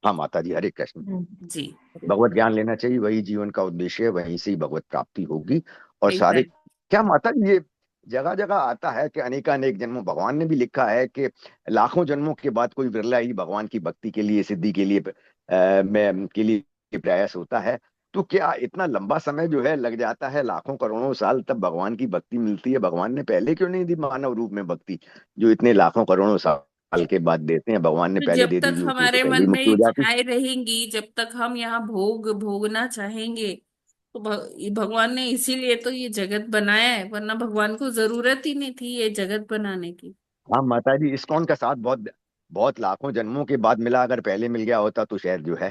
हाँ माता जी, हरे कृष्ण। जी, भगवत ज्ञान लेना चाहिए, वही जीवन का उद्देश्य है, वहीं से ही भगवत प्राप्ति होगी। और सारे एग्जैक्ट। क्या माता जी, ये जगह जगह आता है कि अनेकानेक जन्मों, भगवान ने भी लिखा है कि लाखों जन्मों के बाद कोई विरला ही भगवान की भक्ति के लिए, सिद्धि के लिए में के लिए प्रयास होता है। तो क्या इतना लंबा समय जो है लग जाता है, लाखों करोड़ों साल, तब भगवान की भक्ति मिलती है? भगवान ने पहले क्यों नहीं दी मानव रूप में भक्ति, जो इतने लाखों करोड़ों साल के बाद देते हैं? भगवान ने तो पहले जब दे दी तक होती तो हमारे पहले मन ही में मुक्ति हो जाती। इच्छाएं रहेंगी, जब तक हम यहाँ भोगना चाहेंगे, तो ये भगवान ने इसीलिए तो ये जगत बनाया है, वरना भगवान को जरूरत ही नहीं थी ये जगत बनाने की। हाँ माता जी, इस्कॉन का साथ बहुत बहुत लाखों जन्मों के बाद मिला। अगर पहले मिल गया होता तो शायद जो है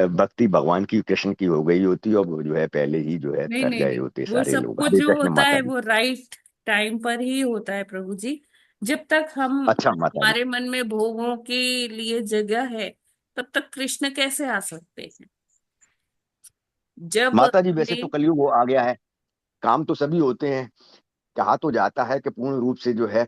भक्ति भगवान की, कृष्ण की हो गई होती, और वो जो है पहले ही जो है नहीं तर नहीं गए नहीं, होते वो सारे सब लोग। कुछ हरे जो कृष्ण होता माता है जी। वो राइट टाइम पर ही होता है प्रभु जी। जब तक हम अच्छा माता जी। हमारे मन में भोगों के लिए जगह है, तब तक कृष्ण कैसे आ सकते हैं? जब माता जी, वैसे तो हमें कलयुग वो आ गया है, काम तो सभी होते हैं। कहा तो जाता है कि पूर्ण रूप से जो है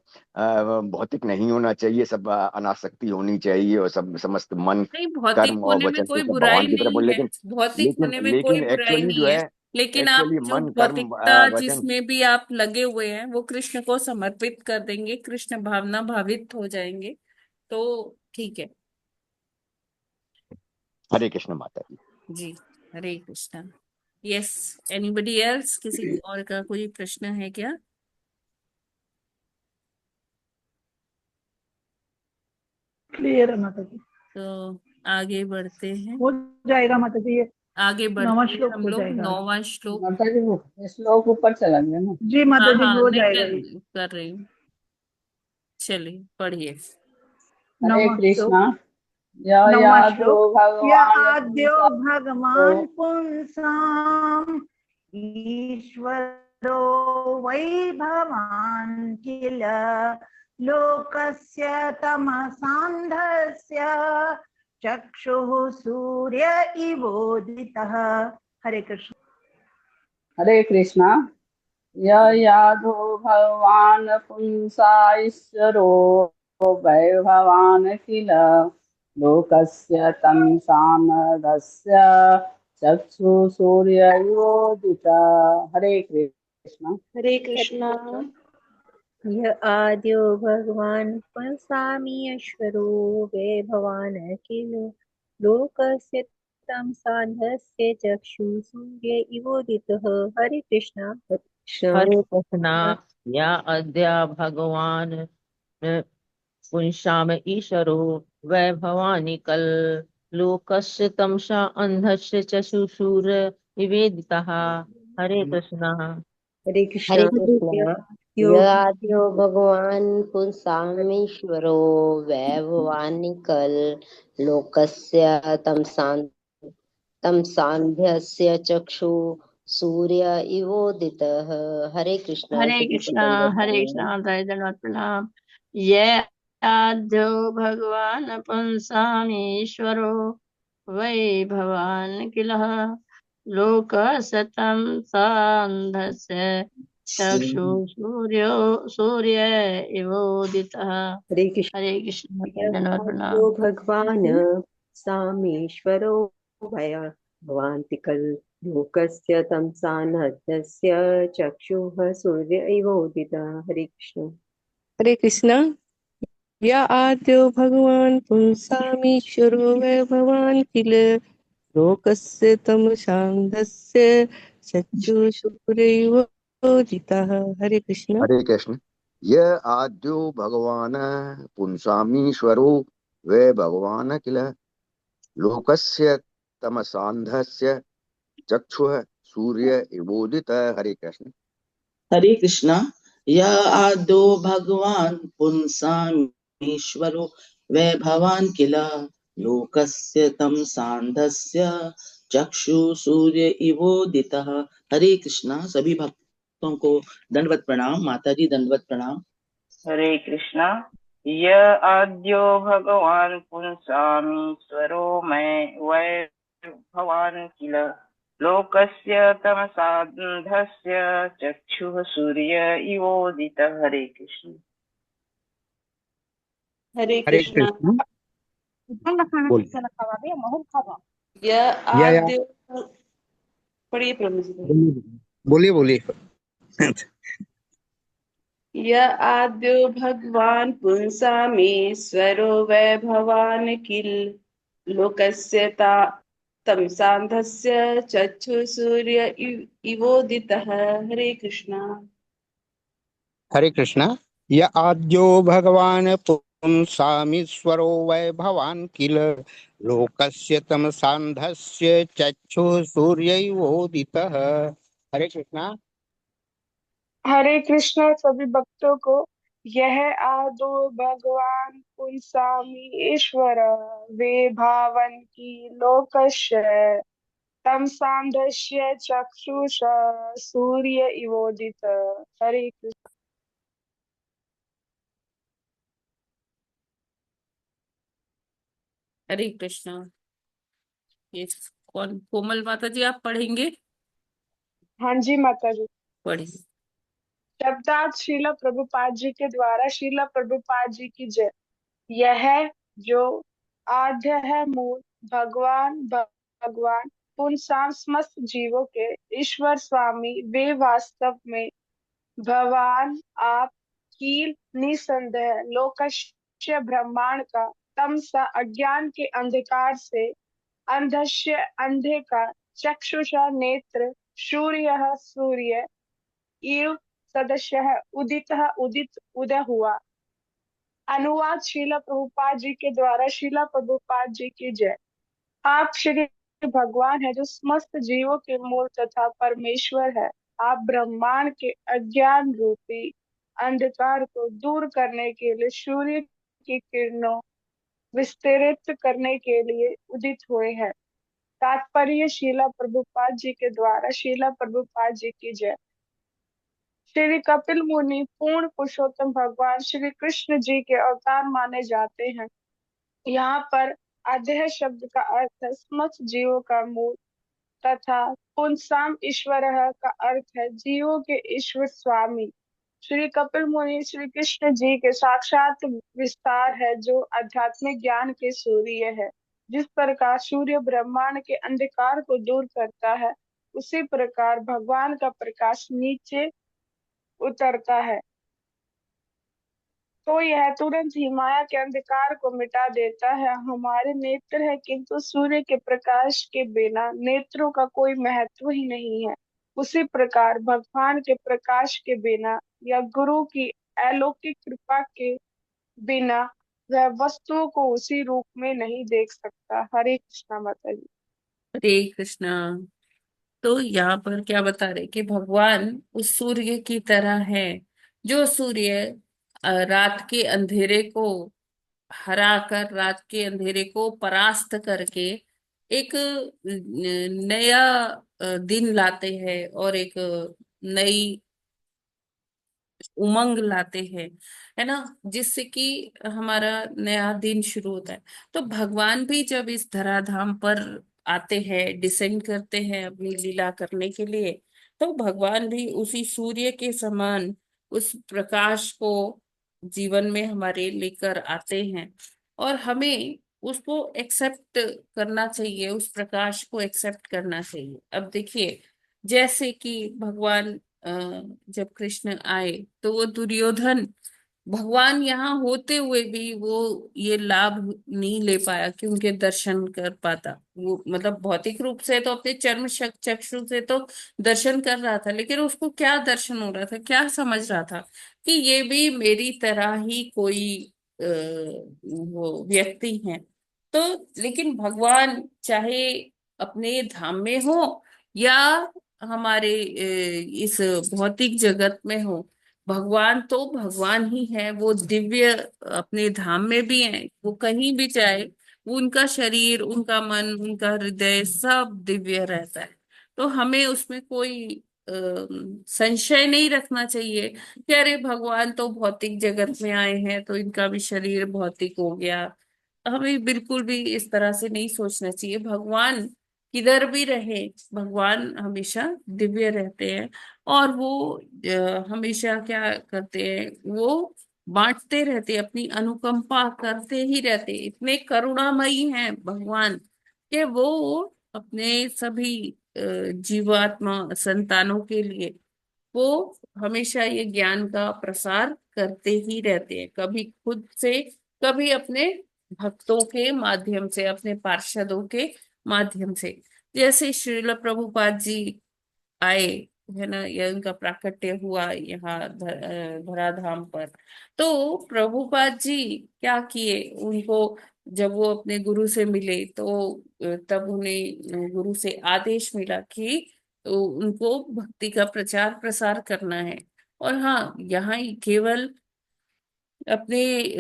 भौतिक नहीं होना चाहिए, सब अनासक्ति होनी चाहिए, और सब समस्त मन, नहीं, भौतिक कर्म और होने में वचन से कोई सब बुराई भगवान की तरफ नहीं हो। है, लेकिन भौतिक लेकिन होने में कोई लेकिन बुराई एक्चुअली जो नहीं है। है, लेकिन आप एक्चुअली जो मन, कर्म, भौतिकता वचन। जिसमें भी आप लगे हुए हैं वो कृष्ण को समर्पित कर देंगे, कृष्ण भावना भावित हो जाएंगे, तो ठीक है। हरे कृष्ण माता जी। जी, हरे कृष्णा। यस, एनीबडी एल्स, किसी और का कोई प्रश्न है क्या? क्लियर है माता जी। तो आगे बढ़ते हैं। हो जाएगा माता जी, ये आगे बढ़ते 9वां हैं श्लोक हम हो लोग, जाएगा। 9वां श्लोक। माता जी वो श्लोक ऊपर चला गया ना। जी माता हाँ जी हाँ, हो नहीं जाएगा ये कर रही हूँ, चलिए पढ़िए। हरे 9वां कृष्णा। श्लोक। या 9वां यादो श्लोक। य भगवान आद्यो पुंसा भगवान पुंसाम ईश्वरो वै भवान् किल लोकस्य तमसान्धस्य चक्षुः सूर्य इवोदितः। हरे कृष्ण। हरे कृष्णा। या यादो भगवान पुंसा ईश्वरो वैभवान् किल लोकस्य तमसानदस्य चक्षु सूर्ययोदिता। हरे कृष्ण। हरे हरे कृष्णा। कृष्ण। यः आद्यो भगवान् पुंसामीश्वरो वैभवान् खिलो लोकस्य तं सान्धस्य चक्षुः सूर्य इवोदितः। हरे कृष्णा। हरे कृष्णा या अद्य भगवान पुंसाम ईश्वरो वै भवानी कल लोकस्य तमसा अंधस्य चक्षुषुर निवेदितः। हरे कृष्णा। हरे हरे कृष्णा कृष्ण योग याद्यो भगवान पुंसामीश्वरो वैभवानि कल लोकस्य तमसान्ध्यस्य चक्षु सूर्य इवोदितः। हरे कृष्णा हरे सभी को कृष्णा दंडवत हरे प्रणाम। कृष्णा दंडवत प्रणाम। ये आद्यो भगवान पुंसामीश्वरो वै भवान् किल लोक सतं सान्धस्य चक्षु सूर्य इवोदितः। हरे कृष्ण हरे कृष्ण दंडवत प्रणाम। आद्यो भगवान सामीश्वरो भय भवान्ति कल लोकस्य तमसानहस्य चक्षुः सूर्य इवोदितः। हरे कृष्ण। हरे कृष्णा या आद्यो भगवान् पुंसामीश्वरो वै भवान् किल लोकस्य तमसान्धस्य चक्षुषुरेवोदितः। हरे कृष्ण। हरे कृष्ण। य आद्यो भगवान पुंसामीश्वरो वे भगवान किल लोकस्य तमसान्धस्य चक्षुः सूर्य इवोदित। हरे कृष्ण। हरे कृष्णा यह आदो भगवान पुंसामीश्वरो वै भवान् किल लोकस्य तं सांधस्य चक्षु सूर्य इवोदितः। हरे कृष्णा सभी भक्तों को दंडवत प्रणाम। माता जी दंडवत प्रणाम। हरे कृष्णा य आद्यो भगवान् पुंसामीश्वरो वै भवान् किल लोकस्य तमसान्धस्य चक्षुः सूर्य इवोदितः। हरे कृष्ण। हरे हरे कृष्णा कृष्ण। बोल। यह या आद्य पढ़िए प्रभु जी। बोलिए बोलिए। यह आद्यो भगवान पुंसामीश्वरो वै भवान् किल लोकस्य तमसान्धस्य चक्षु सूर्य इवोदितः। हरे कृष्णा। हरे कृष्णा य आद्यो भगवान् पुंसामीश्वरो वै भवान् किल लोकस्य तमसान्धस्य चक्षुः सूर्यैवोदितः। हरे कृष्णा। हरे कृष्णा सभी भक्तों को यह आदो भगवान पुंसामी ईश्वर वे भावन की लोकस्य तम सांदस्य चक्षुष सूर्य इवोदित। हरे कृष्ण। हरे कृष्णा। ये कौन कोमल माता जी आप पढ़ेंगे? हाँ जी माता जी। पढ़िए। शब्दार्थ श्रीला प्रभुपाद जी के द्वारा श्रीला प्रभुपाद जी की जय। यह जो आद्य है मूल भगवान पुनसाम समस्त जीवों के ईश्वर स्वामी वे वास्तव में भगवान आप कील निसंदेह लोकस्य ब्रह्मांड का तमसा अज्ञान के अंधकार से अंधस्य अंधे का चक्षुषा नेत्र सूर्य इव सदस्य उदित उदित उदय हुआ। अनुवाद शीला प्रभुपाद जी के द्वारा शीला प्रभुपाद जी की जय। आप श्री भगवान है जो समस्त जीवों के मूल तथा परमेश्वर है। आप ब्रह्मांड के अज्ञान रूपी अंधकार को दूर करने के लिए सूर्य की किरणों विस्तरित करने के लिए उदित हुए हैं। तात्पर्य शीला प्रभुपाद जी के द्वारा शीला प्रभुपाद जी की जय। श्री कपिल मुनि पूर्ण पुरुषोत्तम भगवान श्री कृष्ण जी के अवतार माने जाते हैं। यहाँ पर अध्यय शब्द का अर्थ है समस्त जीवों का मूल तथा पुंसाम ईश्वर का अर्थ है जीवों के ईश्वर स्वामी। श्री कपिल मुनि श्री कृष्ण जी के साक्षात विस्तार है जो आध्यात्मिक ज्ञान के सूर्य है। जिस प्रकार सूर्य ब्रह्मांड के अंधकार को दूर करता है उसी प्रकार भगवान का प्रकाश नीचे उतरता है तो यह तुरंत ही माया के अंधकार को मिटा देता है। हमारे नेत्र है किंतु सूर्य के प्रकाश के बिना नेत्रों का कोई महत्व ही नहीं है। उसी प्रकार भगवान के प्रकाश के बिना या गुरु की अलौकिक कृपा के बिना वह वस्तुओं को उसी रूप में नहीं देख सकता। हरे कृष्णा माता जी। हरे कृष्णा। तो यहाँ पर क्या बता रहे कि भगवान उस सूर्य की तरह है, जो सूर्य रात के अंधेरे को हरा कर, रात के अंधेरे को परास्त करके एक नया दिन लाते हैं और एक नई उमंग लाते हैं, है ना, जिससे कि हमारा नया दिन शुरू होता है। तो भगवान भी जब इस धराधाम पर आते हैं, डिसेंड करते हैं अपनी लीला करने के लिए, तो भगवान भी उसी सूर्य के समान उस प्रकाश को जीवन में हमारे लेकर आते हैं, और हमें उसको एक्सेप्ट करना चाहिए, उस प्रकाश को एक्सेप्ट करना चाहिए। अब देखिए, जैसे कि भगवान जब कृष्ण आए तो वो दुर्योधन भगवान यहाँ होते हुए भी वो ये लाभ नहीं ले पाया कि उनके दर्शन कर पाता। वो मतलब भौतिक रूप से तो अपने चर्म चक्षु से तो दर्शन कर रहा था, लेकिन उसको क्या दर्शन हो रहा था, क्या समझ रहा था कि ये भी मेरी तरह ही कोई वो व्यक्ति है। तो लेकिन भगवान चाहे अपने धाम में हो या हमारे इस भौतिक जगत में हो, भगवान तो भगवान ही है। वो दिव्य अपने धाम में भी है, वो कहीं भी जाए, उनका शरीर, उनका मन, उनका हृदय सब दिव्य रहता है। तो हमें उसमें कोई संशय नहीं रखना चाहिए कि अरे भगवान तो भौतिक जगत में आए हैं तो इनका भी शरीर भौतिक हो गया। हमें बिल्कुल भी इस तरह से नहीं सोचना चाहिए। भगवान किधर भी रहे, भगवान हमेशा दिव्य रहते हैं, और वो हमेशा क्या करते हैं, वो बांटते रहते, अपनी अनुकंपा करते ही रहते। इतने करुणामयी हैं भगवान कि वो अपने सभी जीवात्मा संतानों के लिए वो हमेशा ये ज्ञान का प्रसार करते ही रहते हैं, कभी खुद से, कभी अपने भक्तों के माध्यम से, अपने पार्षदों के माध्यम से। जैसे श्रील प्रभुपाद जी आए, है ना, यह उनका प्राकट्य हुआ यहाँ धराधाम पर। तो प्रभुपाद जी क्या किए, उनको जब वो अपने गुरु से मिले तो तब उन्हें गुरु से आदेश मिला कि उनको भक्ति का प्रचार प्रसार करना है। और हाँ, यहाँ ही केवल अपने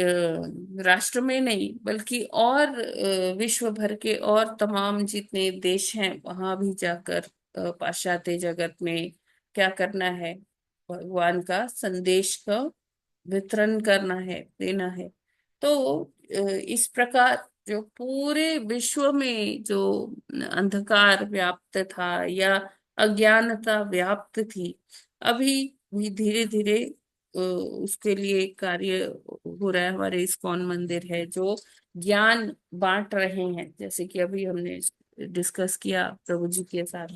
राष्ट्र में नहीं बल्कि और विश्व भर के और तमाम जितने देश हैं वहां भी जाकर पाश्चात्य जगत में क्या करना है, भगवान का संदेश का वितरण करना है, देना है। तो इस प्रकार जो पूरे विश्व में जो अंधकार व्याप्त था या अज्ञानता व्याप्त थी, अभी भी धीरे धीरे उसके लिए कार्य हो रहा है। हमारे इस्कॉन मंदिर है जो ज्ञान बांट रहे हैं, जैसे कि अभी हमने डिस्कस किया प्रभु जी के साथ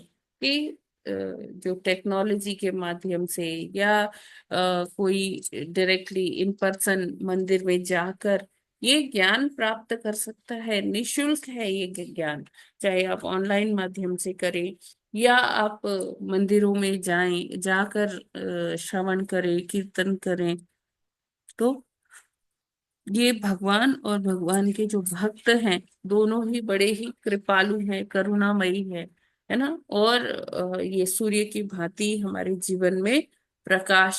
कि जो टेक्नोलॉजी के माध्यम से या कोई डायरेक्टली इन पर्सन मंदिर में जाकर ये ज्ञान प्राप्त कर सकता है। निशुल्क है ये ज्ञान, चाहे आप ऑनलाइन माध्यम से करें या आप मंदिरों में जाएं, जाकर श्रवण करें, कीर्तन करें। तो ये भगवान और भगवान के जो भक्त हैं दोनों ही बड़े ही कृपालु हैं, करुणामयी है ना। और ये सूर्य की भांति हमारे जीवन में प्रकाश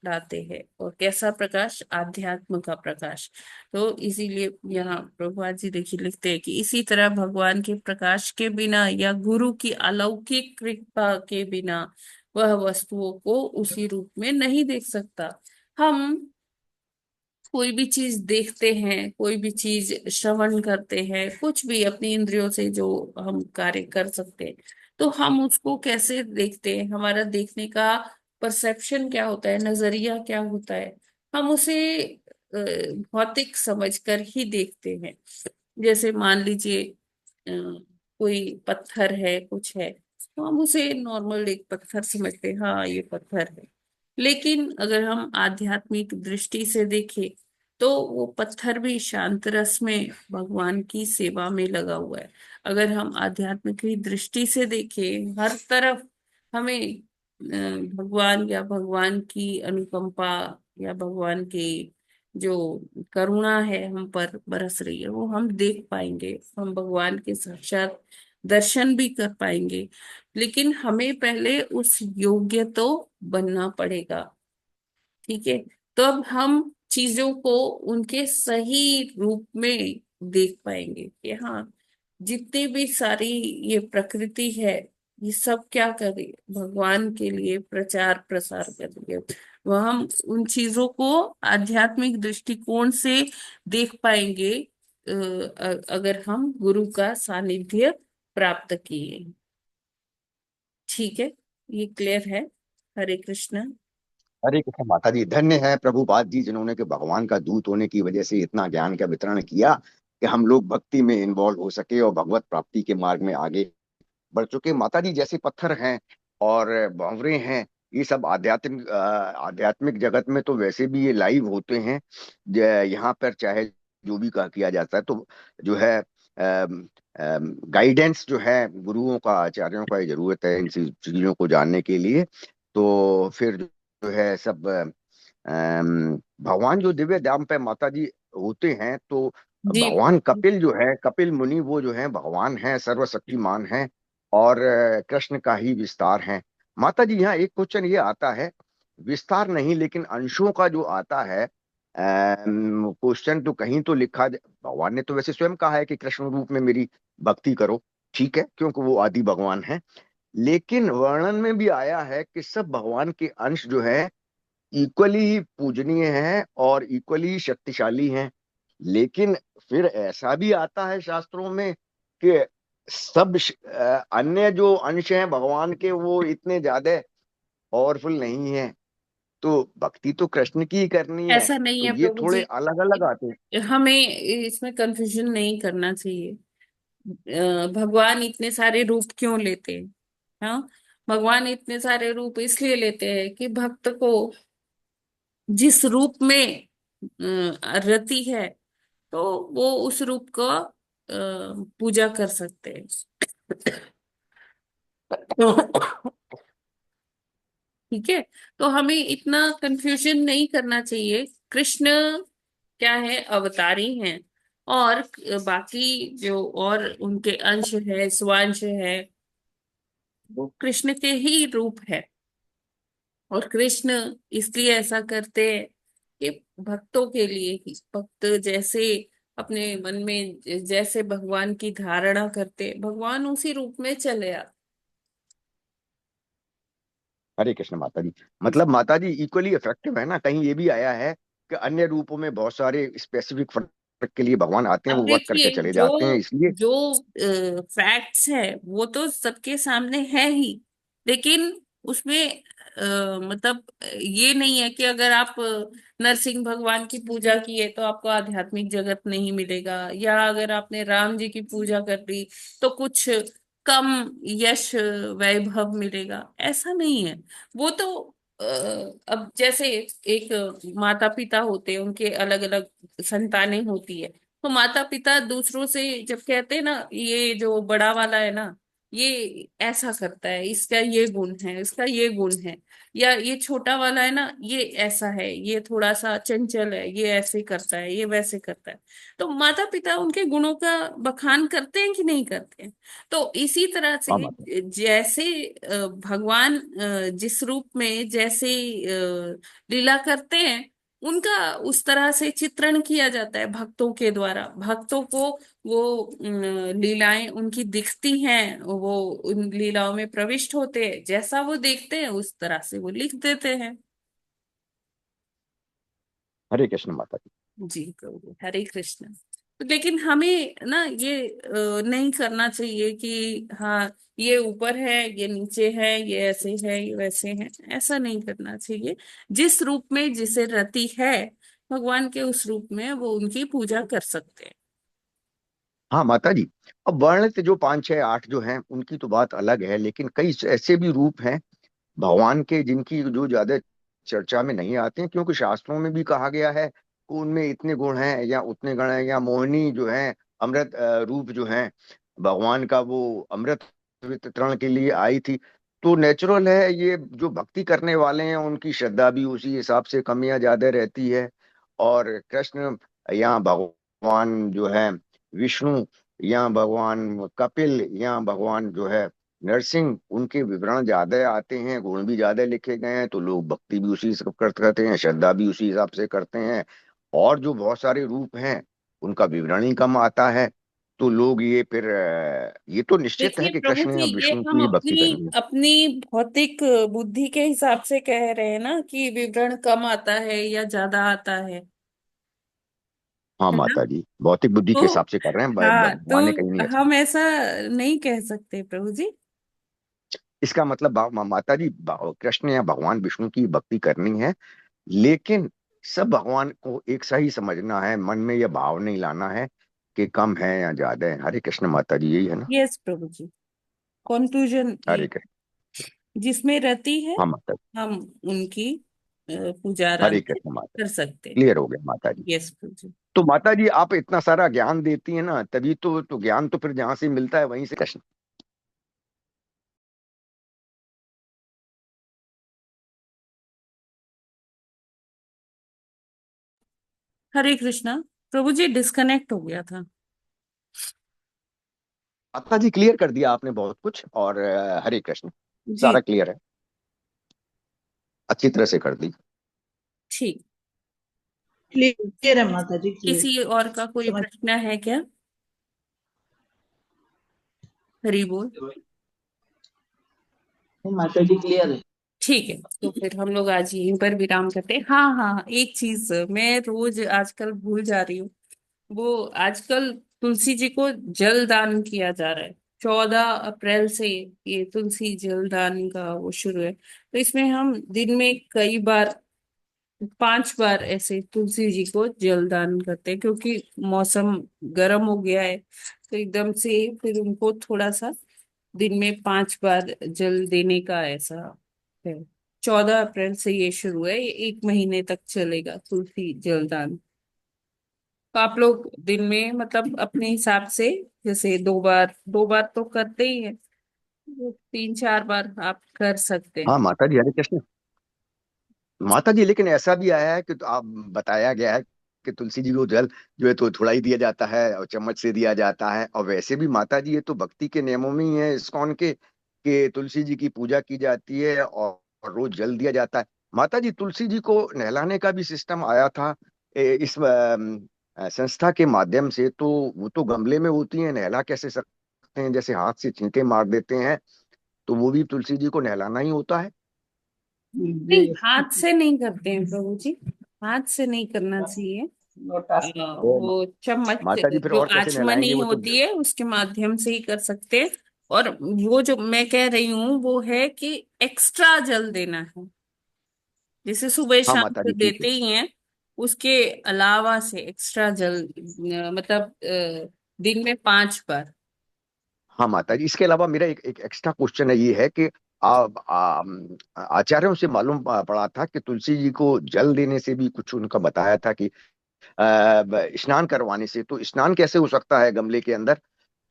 लाते हैं, और कैसा प्रकाश, आध्यात्म का प्रकाश। तो इसीलिए यहाँ प्रभुपाद जी देखिए लिखते हैं कि इसी तरह भगवान के प्रकाश के बिना या गुरु की अलौकिक कृपा के बिना वह वस्तुओं को उसी रूप में नहीं देख सकता। हम कोई भी चीज देखते हैं, कोई भी चीज श्रवण करते हैं, कुछ भी अपनी इंद्रियों से जो हम कार्य कर सकते हैं, तो हम उसको कैसे देखते हैं, हमारा देखने का परसेप्शन क्या होता है, नजरिया क्या होता है। हम उसे भौतिक समझकर ही देखते हैं। जैसे मान लीजिए कोई पत्थर है, कुछ है, तो हम उसे नॉर्मल एक पत्थर समझते हैं, हाँ ये पत्थर है। लेकिन अगर हम आध्यात्मिक दृष्टि से देखें तो वो पत्थर भी शांत रस में भगवान की सेवा में लगा हुआ है। अगर हम आध्यात्मिक दृष्टि से देखें, हर तरफ हमें भगवान या भगवान की अनुकंपा या भगवान की जो करुणा है हम पर बरस रही है वो हम देख पाएंगे, हम भगवान के साक्षात दर्शन भी कर पाएंगे। लेकिन हमें पहले उस योग्य तो बनना पड़ेगा। ठीक है, तब हम चीजों को उनके सही रूप में देख पाएंगे कि हाँ, जितनी भी सारी ये प्रकृति है ये सब क्या कर रही है, भगवान के लिए प्रचार प्रसार कर रही है। वह हम उन चीजों को आध्यात्मिक दृष्टिकोण से देख पाएंगे अगर हम गुरु का सानिध्य प्राप्त किए। ठीक है, ये क्लियर है। हरे कृष्णा। हरे कृष्ण माता जी, धन्य है प्रभुपाद जी जिन्होंने कि भगवान का दूत होने की वजह से इतना ज्ञान का वितरण किया कि हम लोग भक्ति में इन्वॉल्व हो सके और भगवत प्राप्ति के मार्ग में आगे बढ़ चुके। माता जी, जैसे पत्थर हैं और भंवरे हैं, ये सब आध्यात्मिक जगत में तो वैसे भी ये लाइव होते हैं। यहाँ पर चाहे जो भी किया जाता है तो जो है गाइडेंस जो है गुरुओं का, आचार्यों का, ये जरूरत है इन चीजों को जानने के लिए। तो फिर जो है सब भगवान जो दिव्य धाम पे माता जी होते हैं, तो जी भगवान कपिल जो है, कपिल मुनि, वो जो है भगवान है, सर्वशक्तिमान है और कृष्ण का ही विस्तार है। माता जी, यहाँ एक क्वेश्चन ये आता है, विस्तार नहीं लेकिन अंशों का जो आता है क्वेश्चन, तो कहीं तो भगवान ने तो वैसे स्वयं कहा है कि कृष्ण रूप में मेरी भक्ति करो, ठीक है, क्योंकि वो आदि भगवान है। लेकिन वर्णन में भी आया है कि सब भगवान के अंश जो है इक्वली ही पूजनीय हैं और इक्वली शक्तिशाली हैं। लेकिन फिर ऐसा भी आता है शास्त्रों में कि सब अन्य जो अंश हैं भगवान के वो इतने ज्यादा पावरफुल नहीं है, तो भक्ति तो कृष्ण की ही करनी है। ऐसा नहीं तो है ये प्रभु थोड़े जी, अलग अलग आते हैं। हमें इसमें कंफ्यूजन नहीं करना चाहिए। भगवान इतने सारे रूप क्यों लेते हैं? हाँ, भगवान इतने सारे रूप इसलिए लेते हैं कि भक्त को जिस रूप में रति है तो वो उस रूप का पूजा कर सकते हैं। ठीक है, तो हमें इतना कंफ्यूजन नहीं करना चाहिए। कृष्ण क्या है, अवतारी हैं, और बाकी जो और उनके अंश है, स्वांश है, वो कृष्ण के ही रूप है। और कृष्ण इसलिए ऐसा करते हैं कि भक्तों के लिए ही, भक्त जैसे अपने मन में जैसे भगवान की धारणा करते, भगवान उसी रूप में चले आते। हरे कृष्ण माता जी, मतलब माता जी इक्वली इफेक्टिव है ना। कहीं ये भी आया है कि अन्य रूपों में बहुत सारे स्पेसिफिक फर्क के लिए भगवान आते हैं, अब वो वर्क करके देखिए, चले जो जाते हैं, इसलिए। जो फैक्ट्स है वो तो सबके सामने है ही, लेकिन उसमें मतलब ये नहीं है कि अगर आप नरसिंह भगवान की पूजा किए तो आपको आध्यात्मिक जगत नहीं मिलेगा, या अगर आपने राम जी की पूजा कर ली तो कुछ कम यश वैभव मिलेगा, ऐसा नहीं है। वो तो अ, अब जैसे एक माता पिता होते हैं, उनके अलग अलग संतानें होती है, तो माता पिता दूसरों से जब कहते हैं ना, ये जो बड़ा वाला है ना, ये ऐसा करता है, इसका ये गुण है, इसका ये गुण है, या ये छोटा वाला है ना, ये ऐसा है, ये थोड़ा सा चंचल है, ये ऐसे करता है, ये वैसे करता है, तो माता पिता उनके गुणों का बखान करते हैं कि नहीं करते हैं? तो इसी तरह हाँ से माता। जैसे भगवान जिस रूप में जैसे लीला करते हैं, उनका उस तरह से चित्रण किया जाता है भक्तों के द्वारा। भक्तों को वो लीलाएं उनकी दिखती हैं, वो उन लीलाओं में प्रविष्ट होते हैं, जैसा वो देखते हैं उस तरह से वो लिख देते हैं। हरे कृष्ण माता जी। जी प्रभु, हरे कृष्ण। लेकिन हमें ना ये नहीं करना चाहिए कि हाँ, ये ऊपर है, ये नीचे है, ये ऐसे है, ये वैसे है, ऐसा नहीं करना चाहिए। जिस रूप में जिसे रति है भगवान के, उस रूप में वो उनकी पूजा कर सकते हैं। हाँ माता जी, अब वर्णित जो पांच छह आठ जो हैं उनकी तो बात अलग है, लेकिन कई ऐसे भी रूप हैं भगवान के जिनकी जो ज्यादा चर्चा में नहीं आते हैं, क्योंकि शास्त्रों में भी कहा गया है कि उनमें इतने गुण हैं या उतने गुण हैं। या मोहिनी जो है, अमृत रूप जो है भगवान का, वो अमृत वितरण के लिए आई थी। तो नेचुरल है, ये जो भक्ति करने वाले हैं उनकी श्रद्धा भी उसी हिसाब से कम या ज्यादा रहती है। और कृष्ण या भगवान जो है विष्णु, या भगवान कपिल, या भगवान जो है नरसिंह, उनके विवरण ज्यादा आते हैं, गुण भी ज्यादा लिखे गए हैं, तो लोग भक्ति भी उसी हिसाब करते हैं, श्रद्धा भी उसी हिसाब से करते हैं। और जो बहुत सारे रूप हैं उनका विवरण ही कम आता है, तो लोग ये फिर ये तो निश्चित है देखिए कि प्रभु कृष्ण जी, या ये विष्णु हम की ही भक्ति अपनी करनी है। अपनी भौतिक बुद्धि के हिसाब से कह रहे हैं ना कि विवरण कम आता है या ज्यादा आता हाँ है ना? माता जी, भौतिक बुद्धि के तो हिसाब से कर रहे हैं, हाँ, मानने कहीं तो नहीं अच्छा। हम ऐसा नहीं कह सकते प्रभु जी। इसका मतलब माता जी कृष्ण या भगवान विष्णु की भक्ति करनी है, लेकिन सब भगवान को एक सा ही समझना है, मन में यह भाव नहीं लाना है कि कम है या ज्यादा है। हरे कृष्ण माता जी, यही है ना? यस प्रभु जी, कॉन्क्लूजन ये हरे कृष्ण। जिसमें रहती है हाँ माता जी। हम उनकी पूजा हरे आराधना कृष्ण माता कर जी, सकते हैं। क्लियर हो गया माता जी। यस प्रभु जी। तो माता जी आप इतना सारा ज्ञान देती है ना, तभी तो ज्ञान तो फिर जहां से मिलता है वहीं से। कृष्ण। हरे कृष्णा, प्रभु जी डिस्कनेक्ट हो गया था। माता जी क्लियर कर दिया आपने बहुत कुछ, और हरे कृष्ण, जी सारा क्लियर है, अच्छी तरह से कर दी। ठीक। क्लियर है माता जी, क्लियर। किसी और का कोई समझ। प्रश्न है क्या? हरि बोल। माता जी क्लियर है। ठीक है, तो फिर हम लोग आज यहीं पर विराम करते हैं। हाँ हाँ, एक चीज मैं रोज आजकल भूल जा रही हूँ। वो आजकल तुलसी जी को जल दान किया जा रहा है। 14 अप्रैल से ये तुलसी जल दान का वो शुरू है, तो इसमें हम दिन में कई बार 5 बार ऐसे तुलसी जी को जल दान करते हैं, क्योंकि मौसम गर्म हो गया है, तो एकदम से फिर उनको थोड़ा सा दिन में 5 बार जल देने का ऐसा है। 14 अप्रैल से ये शुरू है, ये 1 महीने तक चलेगा तुलसी जलदान। तो आप लोग दिन में मतलब अपने हिसाब से, जैसे 2 बार तो करते ही हैं, 3-4 बार आप कर सकते हैं। हाँ माता जी, हरे कृष्ण माता जी। लेकिन ऐसा भी आया है कि तो आप बताया गया है कि तुलसी जी को जल जो है तो थोड़ा ही दिया जाता है और चम्मच से दिया जाता है। और वैसे भी माता जी ये तो भक्ति के नियमों में ही है इस्कॉन के, कि तुलसी जी की पूजा की जाती है और रोज जल दिया जाता है। माता जी तुलसी जी को नहलाने का भी सिस्टम आया था इस संस्था के माध्यम से। तो वो तो गमले में होती है, नहला कैसे सकते हैं? जैसे हाथ से छींटे मार देते हैं, तो वो भी तुलसी जी को नहलाना ही होता है। नहीं, हाथ से नहीं करते हैं प्रभु जी, हाथ से नहीं करना चाहिए। लोटस। तो वो चम्मच माता जी फिर जो और कैसे नहलाएंगे आचमनी वो तो? होती है उसके माध्यम से ही कर सकते हैं। और वो जो मैं कह रही हूँ वो है कि एक्स्ट्रा जल देना है, जैसे सुबह हाँ शाम माता तो जी ठीक है। देते ही हैं, उसके अलावा से एक्स्ट्रा जल मतलब दिन में 5 बार। हाँ माता जी, इसके अलावा मेरा एक एक्स्ट्रा क्वेश्चन है, ये है कि आचार्यों से मालूम पड़ा था कि तुलसी जी को जल देने से भी कुछ उनका बताया था कि स्नान करवाने से। तो स्नान कैसे हो सकता है गमले के अंदर?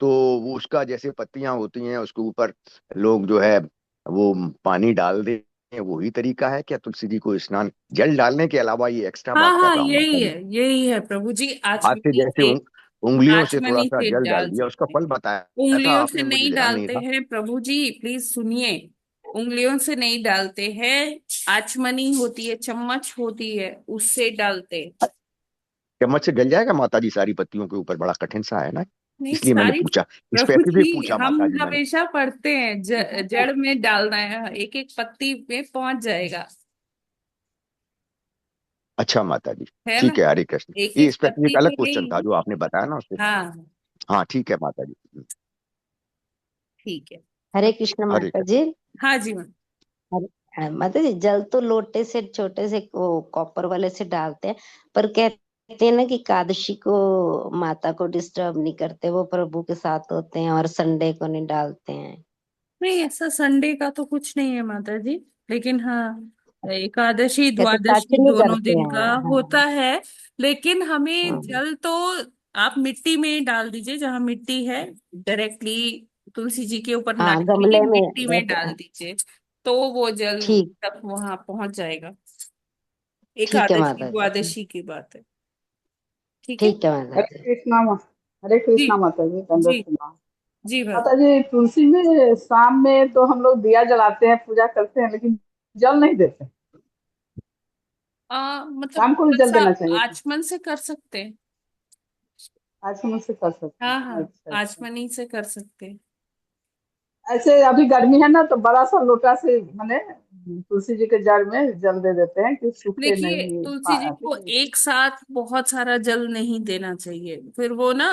तो वो उसका जैसे पत्तियां होती हैं उसके ऊपर लोग जो है वो पानी डाल दे, वही तरीका है क्या तुलसी जी को स्नान? जल डालने के अलावा ये एक्स्ट्रा हाँ बात कर हाँ, रहा हूँ माता यही जी। है, यही है प्रभु जी, हाथ से आचमनी जैसे से। उंगलियों से थोड़ा आचमनी सा से जल डाल डाल दिया, उसका सकते हैं। फल बताया था उंगलियों से आपने, मुझे नहीं ध्यान नहीं डालते था। हैं प्रभु जी, प्लीज सुनिए। उंगलियों से नहीं डालते हैं, आचमनी होती है, चम्मच होती है, उससे डालते हैं। चम्मच से गल जाएगा माता जी सारी पत्तियों के ऊपर? बड़ा कठिन सा है ना, नहीं इसलिए मैंने सारी पूछा, प्रभु स्पेसिफिक जी, पूछा हम माता जी मैंने। हमेशा पढ़ते हैं जड़ में डालना है, एक एक पत्ती पे पहुंच जाएगा, अच्छा माता जी, है ना? ठीक है, हरे कृष्ण। एक ये एक स्पेसिफिक पत्ती अलग पे क्वेश्चन था नहीं। जो आपने बताया ना उससे। हाँ हाँ ठीक है माता जी। ठीक है। हरे कृष्ण हरे माता कृष्ण। जी। हाँ जी मैम। माता जी जल तो लोटे से छोटे से वो कॉपर वाले से डालते हैं, पर कहते हैं ना कि एकादशी को माता को डिस्टर्ब नहीं करते, वो प्रभु के साथ होते हैं और संडे को नहीं डालते हैं। नहीं, ऐसा संडे का तो कुछ नहीं है माता जी, लेकिन हाँ एकादशी कहते टच द्वादशी नहीं दोनों करते दिन हैं। का होता हाँ है। लेकिन हमें हाँ जल तो आप मिट्टी में डाल दीजिए, जहाँ मिट्टी है डायरेक्टली तुलसी जी के ऊपर हाँ, नारियल गमले की में मिट्टी में रख। डाल दीजिए, तो वो जल ठीक, तक वहां पहुंच जाएगा। ठीक है एकादशी माता जी। द्वादशी की बात है। ठीक है। ठीक है माता हरे जी। कृष्णा हरे जी कृष्णा माता जी, जी दंडवत प्रणाम। जी माता भगवान। जी, तुलसी में शाम में तो हम लोग दिया जलाते हैं, पूजा करते हैं, लेकिन जल नहीं देते। मतलब शाम को भी थोड़ा जल सा देना चाहिए क्या? आचमन से कर सकते हैं। आज हम उससे कर सकते हाँ हैं, हाँ, अच्छा अच्छा। आचमनी से कर सकते हैं। ऐसे अभी गर्मी है ना, तो बड़ा सा लोटा से मैंने तुलसी जी के जड़ में जल दे देते हैं कि सूखे देखिए, नहीं। तुलसी जी को एक साथ बहुत सारा जल नहीं देना चाहिए, फिर वो ना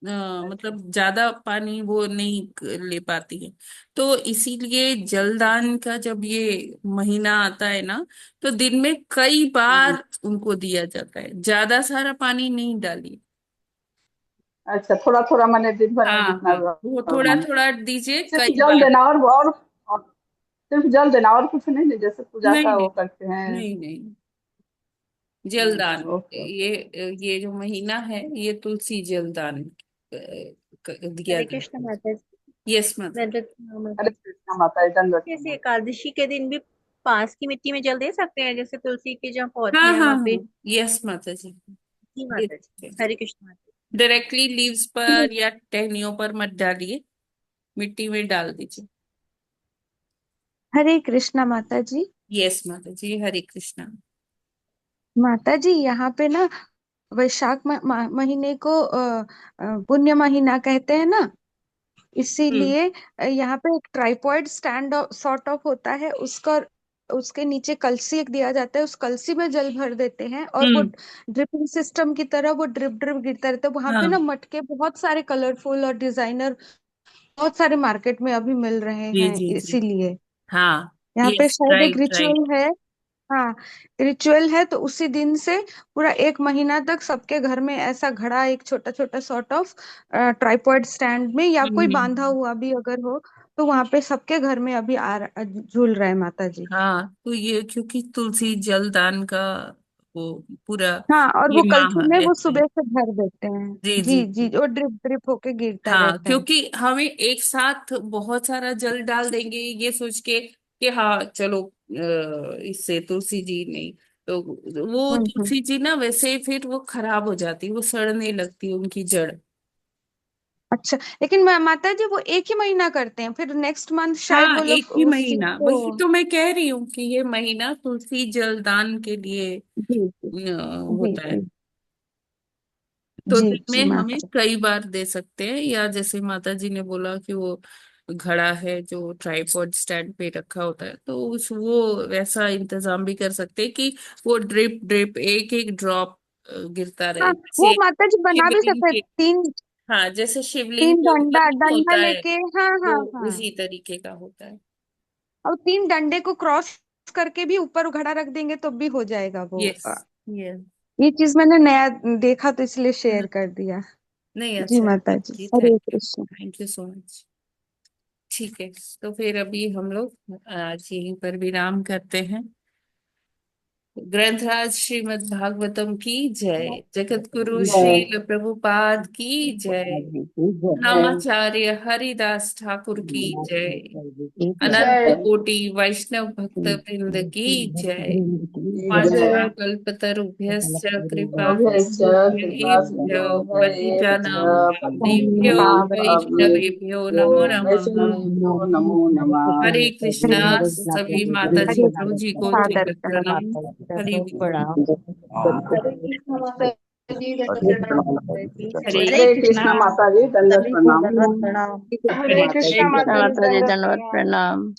अच्छा मतलब ज्यादा पानी वो नहीं ले पाती है। तो इसीलिए जलदान का जब ये महीना आता है ना, तो दिन में कई हाँ, बार उनको दिया जाता है, ज्यादा सारा पानी नहीं डालिए। अच्छा, थोड़ा थोड़ा मैंने दिन भर में हाँ जितना हाँ, वो थोड़ा माने, थोड़ा दीजिए सिर्फ कई जल बार। देना और सिर्फ जल देना और कुछ नहीं, नहीं जैसे पूजा नहीं का वो नहीं करते हैं। नहीं नहीं, जलदान। ओके। ये जो महीना है, ये तुलसी जलदान दिया हरे जाता कृष्ण है। माता जी। Yes mother. दंडवत प्रणाम माता हरे जी। कृष्णा माता जी, दंडवत जैसे प्रणाम। एकादशी के दिन भी पास की मिट्टी में जल दे सकते हैं, जैसे तुलसी के जहाँ पौधे हाँ हैं हाँ वहां पे। हाँ, यस माता जी। जी माता जी। हरे कृष्ण माता डायरेक्टली लीव्स जी। पर या टहनियों पर मत डालिए, मिट्टी में डाल दीजिए। हरे कृष्णा माता जी। यस माता जी, हरे कृष्णा। माता जी, यहाँ पे ना वैशाख महीने को पुण्य महीना कहते हैं ना, हम्म इसीलिए यहाँ पे एक ट्राइपॉड स्टैंड सॉर्ट ऑफ होता है, उसका उसके नीचे कलसी एक दिया जाता है, उस कलसी में जल भर देते हैं और वो हम्म। ड्रिपिंग सिस्टम की तरह वो ड्रिप ड्रिप गिरता रहता है। वहां पे ना हाँ मटके बहुत सारे कलरफुल और डिजाइनर बहुत सारे मार्केट में अभी मिल रहे जी हैं, जी जी। इसीलिए हाँ, यहाँ पे यस, शायद एक राइट राइट। रिचुअल है। हाँ, रिचुअल है, तो उसी दिन से पूरा एक महीना तक सबके घर में ऐसा घड़ा, एक छोटा छोटा सॉर्ट ऑफ ट्राइपॉड स्टैंड में या कोई बांधा हम्म। हुआ भी अगर हो, तो वहां पे सबके घर में अभी झूल रहा है माता जी। हाँ, तो ये क्योंकि तुलसी जलदान का वो पूरा हाँ, और ये वो माह कलसी में वो ऐसे है। सुबह से भर देते जी हैं। जी जी जी, जी। वो ड्रिप ड्रिप होके गिरता हाँ, रहता है। क्योंकि हमें एक साथ बहुत सारा जल डाल देंगे ये सोच के कि हाँ चलो इससे तुलसी जी नहीं, तो वो हम्म। तुलसी जी ना वैसे ही फिर वो खराब हो जाती, वो सड़ने लगती है उनकी जड़। अच्छा, लेकिन माता जी वो एक ही महीना करते हैं, फिर नेक्स्ट मंथ शायद हाँ, वो एक लोग ही उस चीज महीना, को। वही तो मैं कह रही हूँ कि ये महीना तुलसी जलदान के लिए जी जी जी होता है। जी तो जी दिन जी में हमें माता। कई बार दे सकते हैं, या जैसे माता जी ने बोला कि वो घड़ा है जो ट्राइपॉड स्टैंड पे रखा होता है, तो उस वो वैसा इंतजाम भी कर सकते हैं कि वो ड्रिप ड्रिप एक एक ड्रॉप गिरता रहे, हाँ, वो जैसे माता जी बना भी शिवलिंग सकते हैं, के। तीन हाँ, जैसे शिवलिंग तीन के ऊपर डंडा नहीं डंडा होता है, लेके। हाँ हाँ वो हाँ, उसी तरीके का होता है। और तीन डंडे को क्रॉस करके भी ऊपर घड़ा रख देंगे तो भी हो जाएगा वो। Yes, yes. ये चीज मैंने नया देखा तो इसलिए शेयर कर दिया। नहीं, जी अच्छा है माता माता जी, जी, Hare thank you, Krishna. Thank you so much. ठीक है, तो फिर अभी हम लोग आज यहीं पर विराम करते हैं। ग्रंथराज श्रीमद् भागवतम की जय, जगत गुरु जय श्रील प्रभुपाद की जय, जय। नामाचार्य हरिदास ठाकुर की जय, अनंत जय कोटि वैष्णव भक्त वृंद की जय, जय। वाञ्छाकल्पतरुभ्यश्च कृपा अभ्यश्च कृपा सिन्धुभ्यो सिन्धु भयेभ्यश्च पतितानां पावनेभ्यो पतितानां वैष्णवेभ्यो नमो नमः। वैष्णवेभ्यो नमो नमः। हरे कृष्णा, हरे सभी माता हरे जी हरे प्रभु जी कृष्ण, को सादर दंडवत प्रणाम। प्रणाम। हरि बोल। हरे कृष्ण माता जी, दंडवत प्रणाम माता जी। हरे हरे हरे कृष्णा कृष्णा माता जी, दंडवत सभी को प्रणाम। दंडवत प्रणाम। जय हरे माता कृष्णा जी, जय माता जी, माता जी। दंडवत प्रणाम।